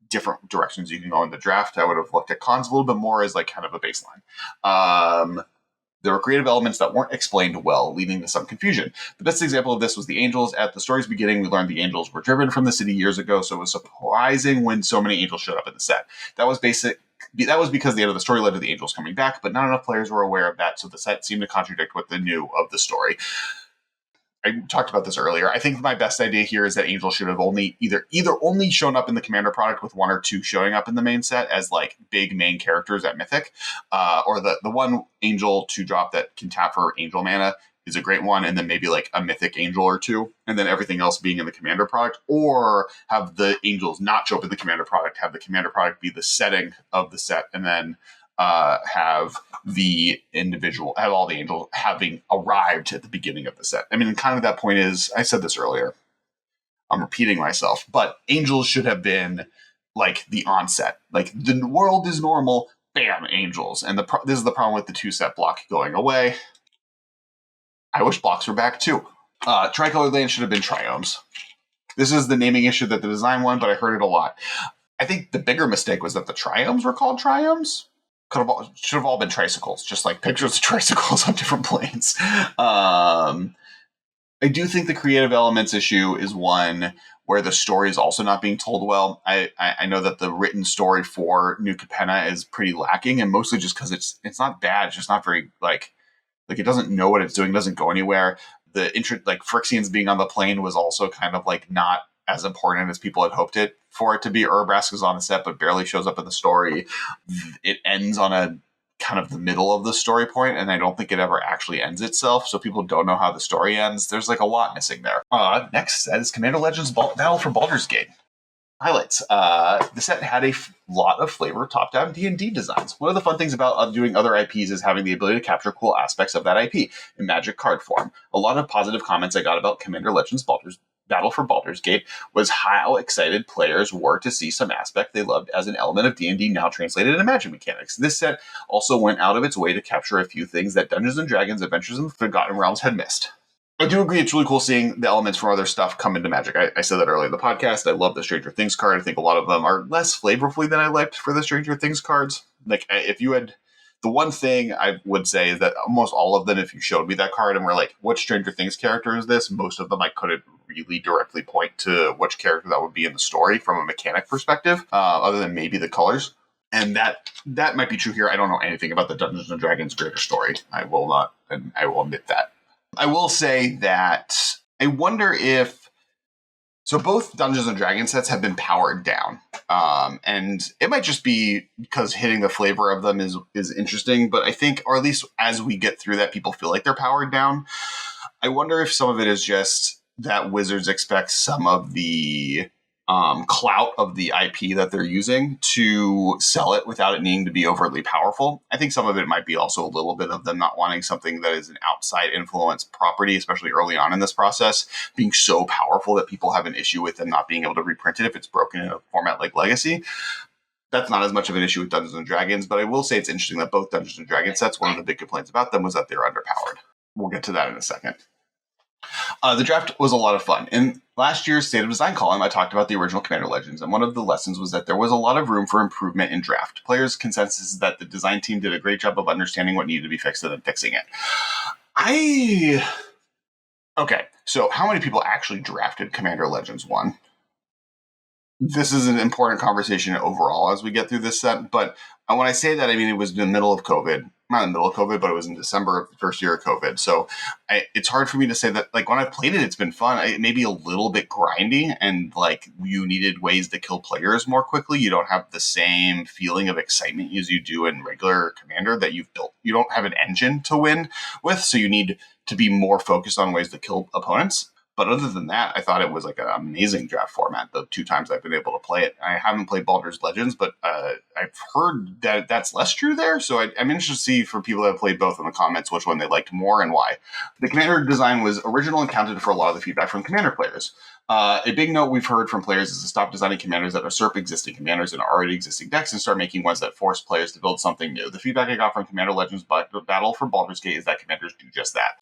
different directions you can go in the draft. I would have looked at cons a little bit more as like kind of a baseline. There were creative elements that weren't explained well, leading to some confusion. The best example of this was the Angels. At the story's beginning, we learned the Angels were driven from the city years ago, so it was surprising when so many Angels showed up in the set. That was because the end of the story led to the Angels coming back, but not enough players were aware of that, so the set seemed to contradict what they knew of the story. I talked about this earlier. I think my best idea here is that Angel should have only either only shown up in the Commander product with 1 or 2 showing up in the main set as like big main characters at Mythic, or the one Angel 2-drop that can tap for Angel mana is a great one, and then maybe like a Mythic Angel or 2, and then everything else being in the Commander product, or have the Angels not show up in the Commander product, have the Commander product be the setting of the set, and then have all the Angels having arrived at the beginning of the set. I mean, kind of that point is, I said this earlier, I'm repeating myself, but Angels should have been like the onset. Like, the world is normal, bam, Angels. And this is the problem with the 2-set block going away. I wish blocks were back too. Tricolored land should have been Triomes. This is the naming issue that the design won, but I heard it a lot. I think the bigger mistake was that the Triomes were called Triomes. Should have all been tricycles, just like pictures of tricycles on different planes. I do think the creative elements issue is one where the story is also not being told well. I know that the written story for New Capenna is pretty lacking, and mostly just because it's not bad, it's just not very like it doesn't know what it's doing, doesn't go anywhere. The Phyrexians being on the plane was also kind of like not as important as people had hoped it for it to be. Urabrask is on the set, but barely shows up in the story. It ends on a kind of the middle of the story point, and I don't think it ever actually ends itself, so people don't know how the story ends. There's like a lot missing there. Next set is Commander Legends Battle for Baldur's Gate. Highlights. The set had a lot of flavor top-down D&D designs. One of the fun things about doing other IPs is having the ability to capture cool aspects of that IP in Magic card form. A lot of positive comments I got about Commander Legends Battle for Baldur's Gate was how excited players were to see some aspect they loved as an element of D&D now translated into Magic mechanics. This set also went out of its way to capture a few things that Dungeons & Dragons Adventures in the Forgotten Realms had missed. I do agree it's really cool seeing the elements from other stuff come into Magic. I said that earlier in the podcast. I love the Stranger Things card. I think a lot of them are less flavorfully than I liked for the Stranger Things cards. Like, if you had... The one thing I would say is that almost all of them, if you showed me that card and were like, what Stranger Things character is this? Most of them I couldn't really directly point to which character that would be in the story from a mechanic perspective, other than maybe the colors. And that might be true here. I don't know anything about the Dungeons & Dragons greater story. I will admit that. I will say that I wonder if... So both Dungeons & Dragons sets have been powered down. And it might just be because hitting the flavor of them is interesting, but I think, or at least as we get through that, people feel like they're powered down. I wonder if some of it is just that Wizards expects some of the clout of the IP that they're using to sell it without it needing to be overtly powerful. I think some of it might be also a little bit of them not wanting something that is an outside influence property, especially early on in this process, being so powerful that people have an issue with them not being able to reprint it if it's broken in a format like Legacy. That's not as much of an issue with Dungeons & Dragons, but I will say it's interesting that both Dungeons & Dragons sets, one of the big complaints about them was that they're underpowered. We'll get to that in a second. The draft was a lot of fun. In last year's State of Design column, I talked about the original Commander Legends, and one of the lessons was that there was a lot of room for improvement in draft. Players' consensus is that the design team did a great job of understanding what needed to be fixed and then fixing it. Okay, so how many people actually drafted Commander Legends 1? This is an important conversation overall as we get through this set, but when I say that, I mean it was in the middle of COVID. Not in the middle of COVID, but it was in December of the first year of COVID. So it's hard for me to say that, like, when I've played it, it's been fun. It may be a little bit grindy, and, like, you needed ways to kill players more quickly. You don't have the same feeling of excitement as you do in regular Commander that you've built. You don't have an engine to win with, so you need to be more focused on ways to kill opponents. But other than that, I thought it was like an amazing draft format the 2 times I've been able to play it. I haven't played Baldur's Legends, but I've heard that that's less true there. So I'm interested to see for people that have played both in the comments which one they liked more and why. The Commander design was original and counted for a lot of the feedback from Commander players. A big note we've heard from players is to stop designing Commanders that usurp existing Commanders in already existing decks and start making ones that force players to build something new. The feedback I got from Commander Legends Battle for Baldur's Gate is that Commanders do just that.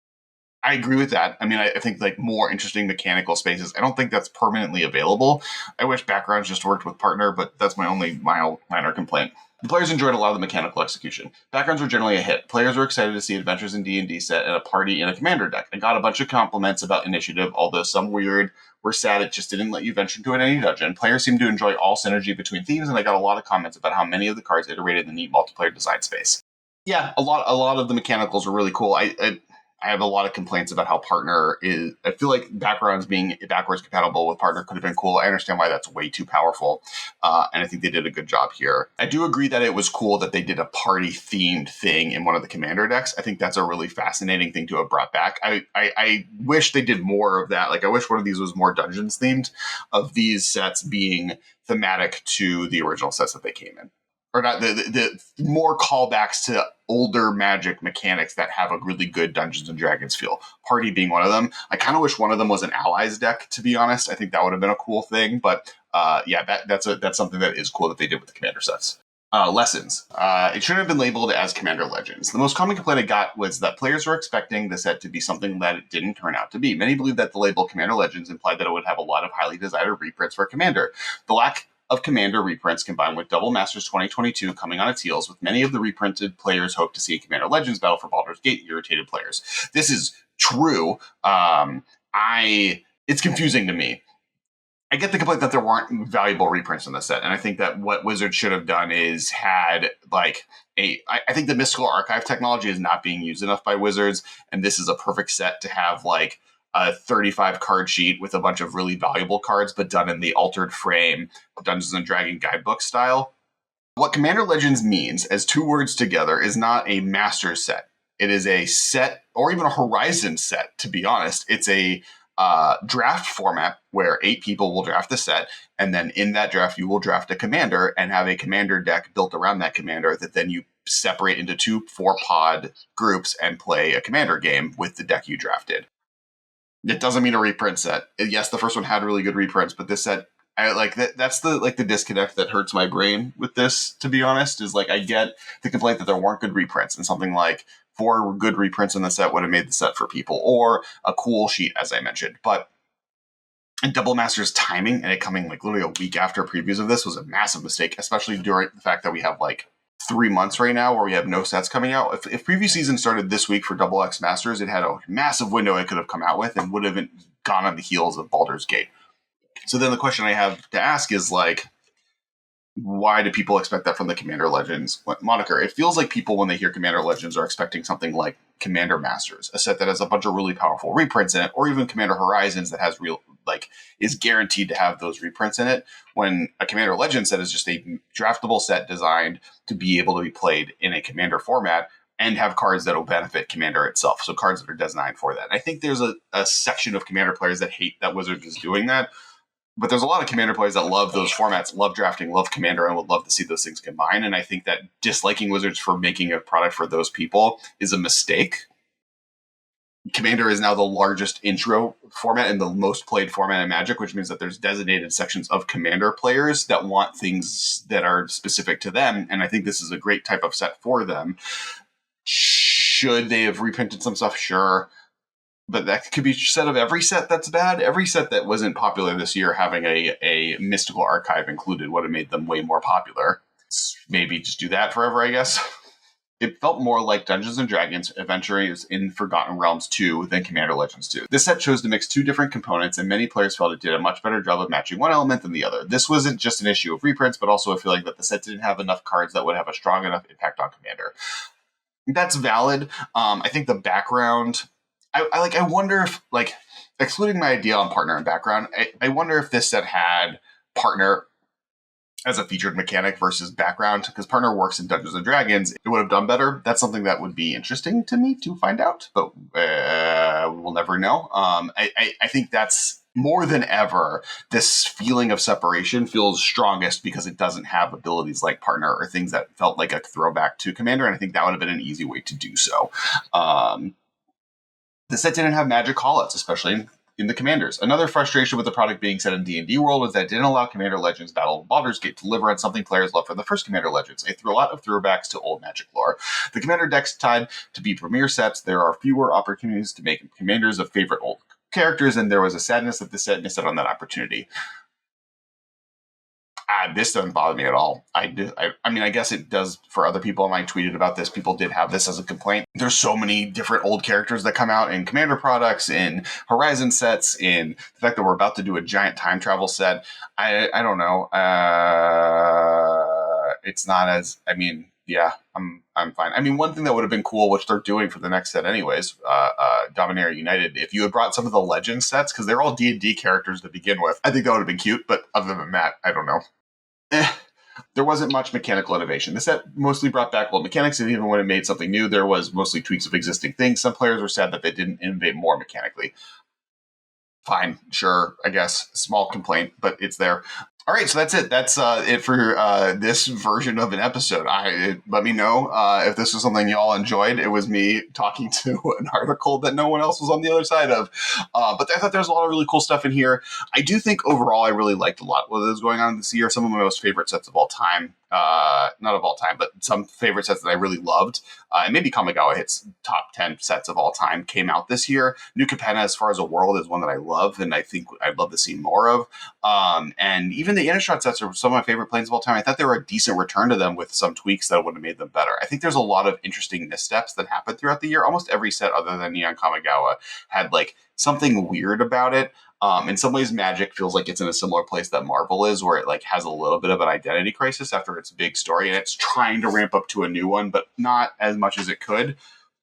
I agree with that. I mean, I think like more interesting mechanical spaces. I don't think that's permanently available. I wish backgrounds just worked with partner, but that's my only minor complaint. The players enjoyed a lot of the mechanical execution. Backgrounds were generally a hit. Players were excited to see Adventures in D&D set and a party in a Commander deck. I got a bunch of compliments about Initiative, although some were sad it just didn't let you venture into any dungeon. Players seemed to enjoy all synergy between themes, and I got a lot of comments about how many of the cards iterated the neat multiplayer design space. Yeah, a lot of the mechanicals were really cool. I have a lot of complaints about how Partner is. I feel like backgrounds being backwards compatible with Partner could have been cool. I understand why that's way too powerful. And I think they did a good job here. I do agree that it was cool that they did a party themed thing in one of the commander decks. I think that's a really fascinating thing to have brought back. I wish they did more of that. Like, I wish one of these was more Dungeons themed, of these sets being thematic to the original sets that they came in. Or not, the more callbacks to older Magic mechanics that have a really good Dungeons and Dragons feel. Party being one of them. I kind of wish one of them was an Allies deck, to be honest. I think that would have been a cool thing. But that's something that is cool that they did with the commander sets. Lessons. It shouldn't have been labeled as Commander Legends. The most common complaint I got was that players were expecting the set to be something that it didn't turn out to be. Many believe that the label Commander Legends implied that it would have a lot of highly desired reprints for Commander. The lack of Commander reprints combined with Double Masters 2022 coming on its heels, with many of the reprinted players hope to see a Commander Legends battle for Baldur's Gate irritated players. This is true. It's confusing to me. I get the complaint that there weren't valuable reprints in the set, and I think that what Wizards should have done is had I think the Mystical Archive technology is not being used enough by Wizards, and this is a perfect set to have like a 35 card sheet with a bunch of really valuable cards, but done in the altered frame Dungeons and Dragons guidebook style. What Commander Legends means as two words together is not a master set. It is a set, or even a Horizon set, to be honest. It's a draft format where 8 people will draft the set, and then in that draft you will draft a commander and have a commander deck built around that commander that then you separate into 2 4-pod groups and play a commander game with the deck you drafted. It doesn't mean a reprint set. Yes, the first one had really good reprints, but this set, I like that. That's the disconnect that hurts my brain with this, to be honest, is like I get the complaint that there weren't good reprints, and something like 4 good reprints in the set would have made the set for people, or a cool sheet, as I mentioned. But and Double Master's timing and it coming like literally a week after previews of this was a massive mistake, especially during the fact that we have like 3 months right now where we have no sets coming out. If preview season started this week for Double X Masters, it had a massive window it could have come out with and would have gone on the heels of Baldur's Gate. So then the question I have to ask is like, why do people expect that from the Commander Legends moniker? It feels like people, when they hear Commander Legends, are expecting something like Commander Masters, a set that has a bunch of really powerful reprints in it, or even Commander Horizons that has is guaranteed to have those reprints in it, when a Commander Legends set is just a draftable set designed to be able to be played in a Commander format and have cards that will benefit Commander itself. So cards that are designed for that. And I think there's a section of Commander players that hate that Wizards is doing that. But there's a lot of Commander players that love those formats, love drafting, love Commander, and would love to see those things combined. And I think that disliking Wizards for making a product for those people is a mistake. Commander is now the largest intro format and the most played format in Magic, which means that there's designated sections of Commander players that want things that are specific to them. And I think this is a great type of set for them. Should they have reprinted some stuff? Sure. But that could be said of every set that's bad. Every set that wasn't popular this year having a Mystical Archive included would have made them way more popular. Maybe just do that forever, I guess. It felt more like Dungeons & Dragons Adventures in Forgotten Realms 2 than Commander Legends 2. This set chose to mix 2 different components, and many players felt it did a much better job of matching one element than the other. This wasn't just an issue of reprints, but also a feeling that the set didn't have enough cards that would have a strong enough impact on Commander. That's valid. I think the background... I wonder if, like, excluding my idea on partner and background, I wonder if this set had partner as a featured mechanic versus background, because partner works in Dungeons and Dragons. It would have done better. That's something that would be interesting to me to find out, but we'll never know. I think that's more than ever, this feeling of separation feels strongest because it doesn't have abilities like partner or things that felt like a throwback to Commander, and I think that would have been an easy way to do so. The set didn't have magic callouts, especially in the Commanders. Another frustration with the product being set in D&D world was that it didn't allow Commander Legends Battle of Baldur's Gate to deliver on something players loved from the first Commander Legends. It threw a lot of throwbacks to old Magic lore. The Commander deck's tied to be premier sets. There are fewer opportunities to make Commanders of favorite old characters, and there was a sadness that the set missed out on that opportunity. This doesn't bother me at all. I mean, I guess it does for other people. And I tweeted about this. People did have this as a complaint. There's so many different old characters that come out in Commander products, in Horizon sets, in the fact that we're about to do a giant time travel set. I don't know. It's not as, I mean, yeah, I'm I'm fine. I mean, one thing that would have been cool, which they're doing for the next set anyways, Dominaria United, if you had brought some of the legend sets, because they're all D&D characters to begin with, I think that would have been cute, but other than that, I don't know. There wasn't much mechanical innovation. The set mostly brought back old mechanics, and even when it made something new, there was mostly tweaks of existing things. Some players were sad that they didn't innovate more mechanically. Fine, sure, I guess. Small complaint, but it's there. All right, so that's it. That's it for this version of an episode. Let me know if this was something y'all enjoyed. It was me talking to an article that no one else was on the other side of. But I thought there was a lot of really cool stuff in here. I do think overall I really liked a lot what was going on this year. Some of my most favorite sets of all time. Not of all time, but some favorite sets that I really loved. And maybe Kamigawa hits top 10 sets of all time came out this year. New Capenna, as far as a world, is one that I love, and I think I'd love to see more of. And even the Innistrad sets are some of my favorite planes of all time. I thought they were a decent return to them with some tweaks that would have made them better. I think there's a lot of interesting missteps that happened throughout the year. Almost every set other than Neon Kamigawa had like something weird about it. In some ways, Magic feels like it's in a similar place that Marvel is, where it like has a little bit of an identity crisis after its big story, and it's trying to ramp up to a new one, but not as much as it could,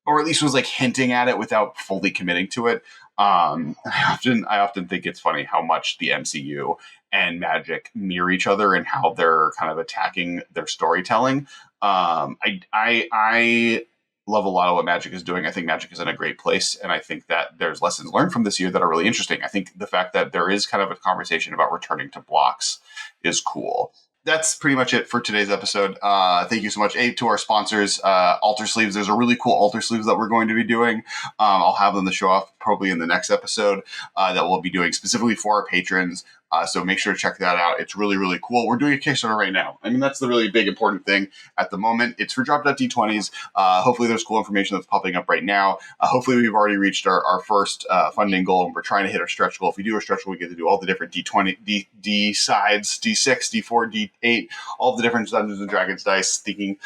or at least was like hinting at it without fully committing to it. I often think it's funny how much the MCU and Magic mirror each other and how they're kind of attacking their storytelling. I love a lot of what Magic is doing. I think Magic is in a great place, and I think that there's lessons learned from this year that are really interesting. I think the fact that there is kind of a conversation about returning to blocks is cool. That's pretty much it for today's episode. Thank you so much, to our sponsors, Alter Sleeves. There's a really cool Alter Sleeves that we're going to be doing. I'll have them to show off probably in the next episode that we'll be doing specifically for our patrons. So make sure to check that out. It's really, really cool. We're doing a Kickstarter right now. I mean, that's the really big, important thing at the moment. It's for Dot D20s. Hopefully there's cool information that's popping up right now. Hopefully we've already reached our first funding goal, and we're trying to hit our stretch goal. If we do our stretch goal, we get to do all the different D20, D sides, D6, D4, D8, all the different Dungeons & Dragons dice. Speaking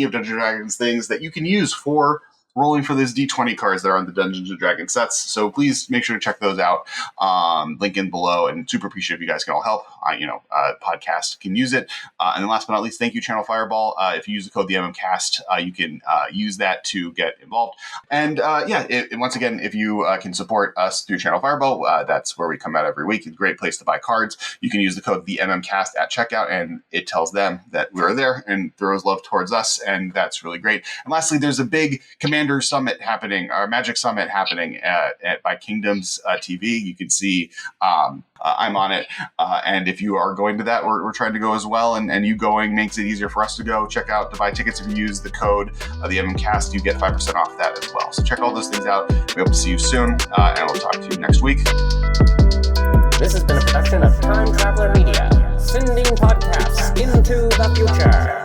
of Dungeons & Dragons things that you can use for rolling for those D20 cards that are on the Dungeons & Dragons sets. So please make sure to check those out. Link in below, and super appreciate if you guys can all help. Podcast can use it. And then last but not least, thank you, Channel Fireball. If you use the code the MMcast, you can use that to get involved. And once again, if you can support us through Channel Fireball, that's where we come out every week. It's a great place to buy cards. You can use the code the MMcast at checkout, and it tells them that we're there and throws love towards us, and that's really great. And lastly, there's a big Commander Summit happening, our Magic Summit happening at by Kingdoms TV. You can see I'm on it, and if you are going to that, we're trying to go as well, and you going makes it easier for us to go. Check out to buy tickets. If you use the code the MMcast, you get 5% off that as well. So check all those things out. We hope to see you soon, and we'll talk to you next week. This has been a production of Time Traveler Media, sending podcasts into the future.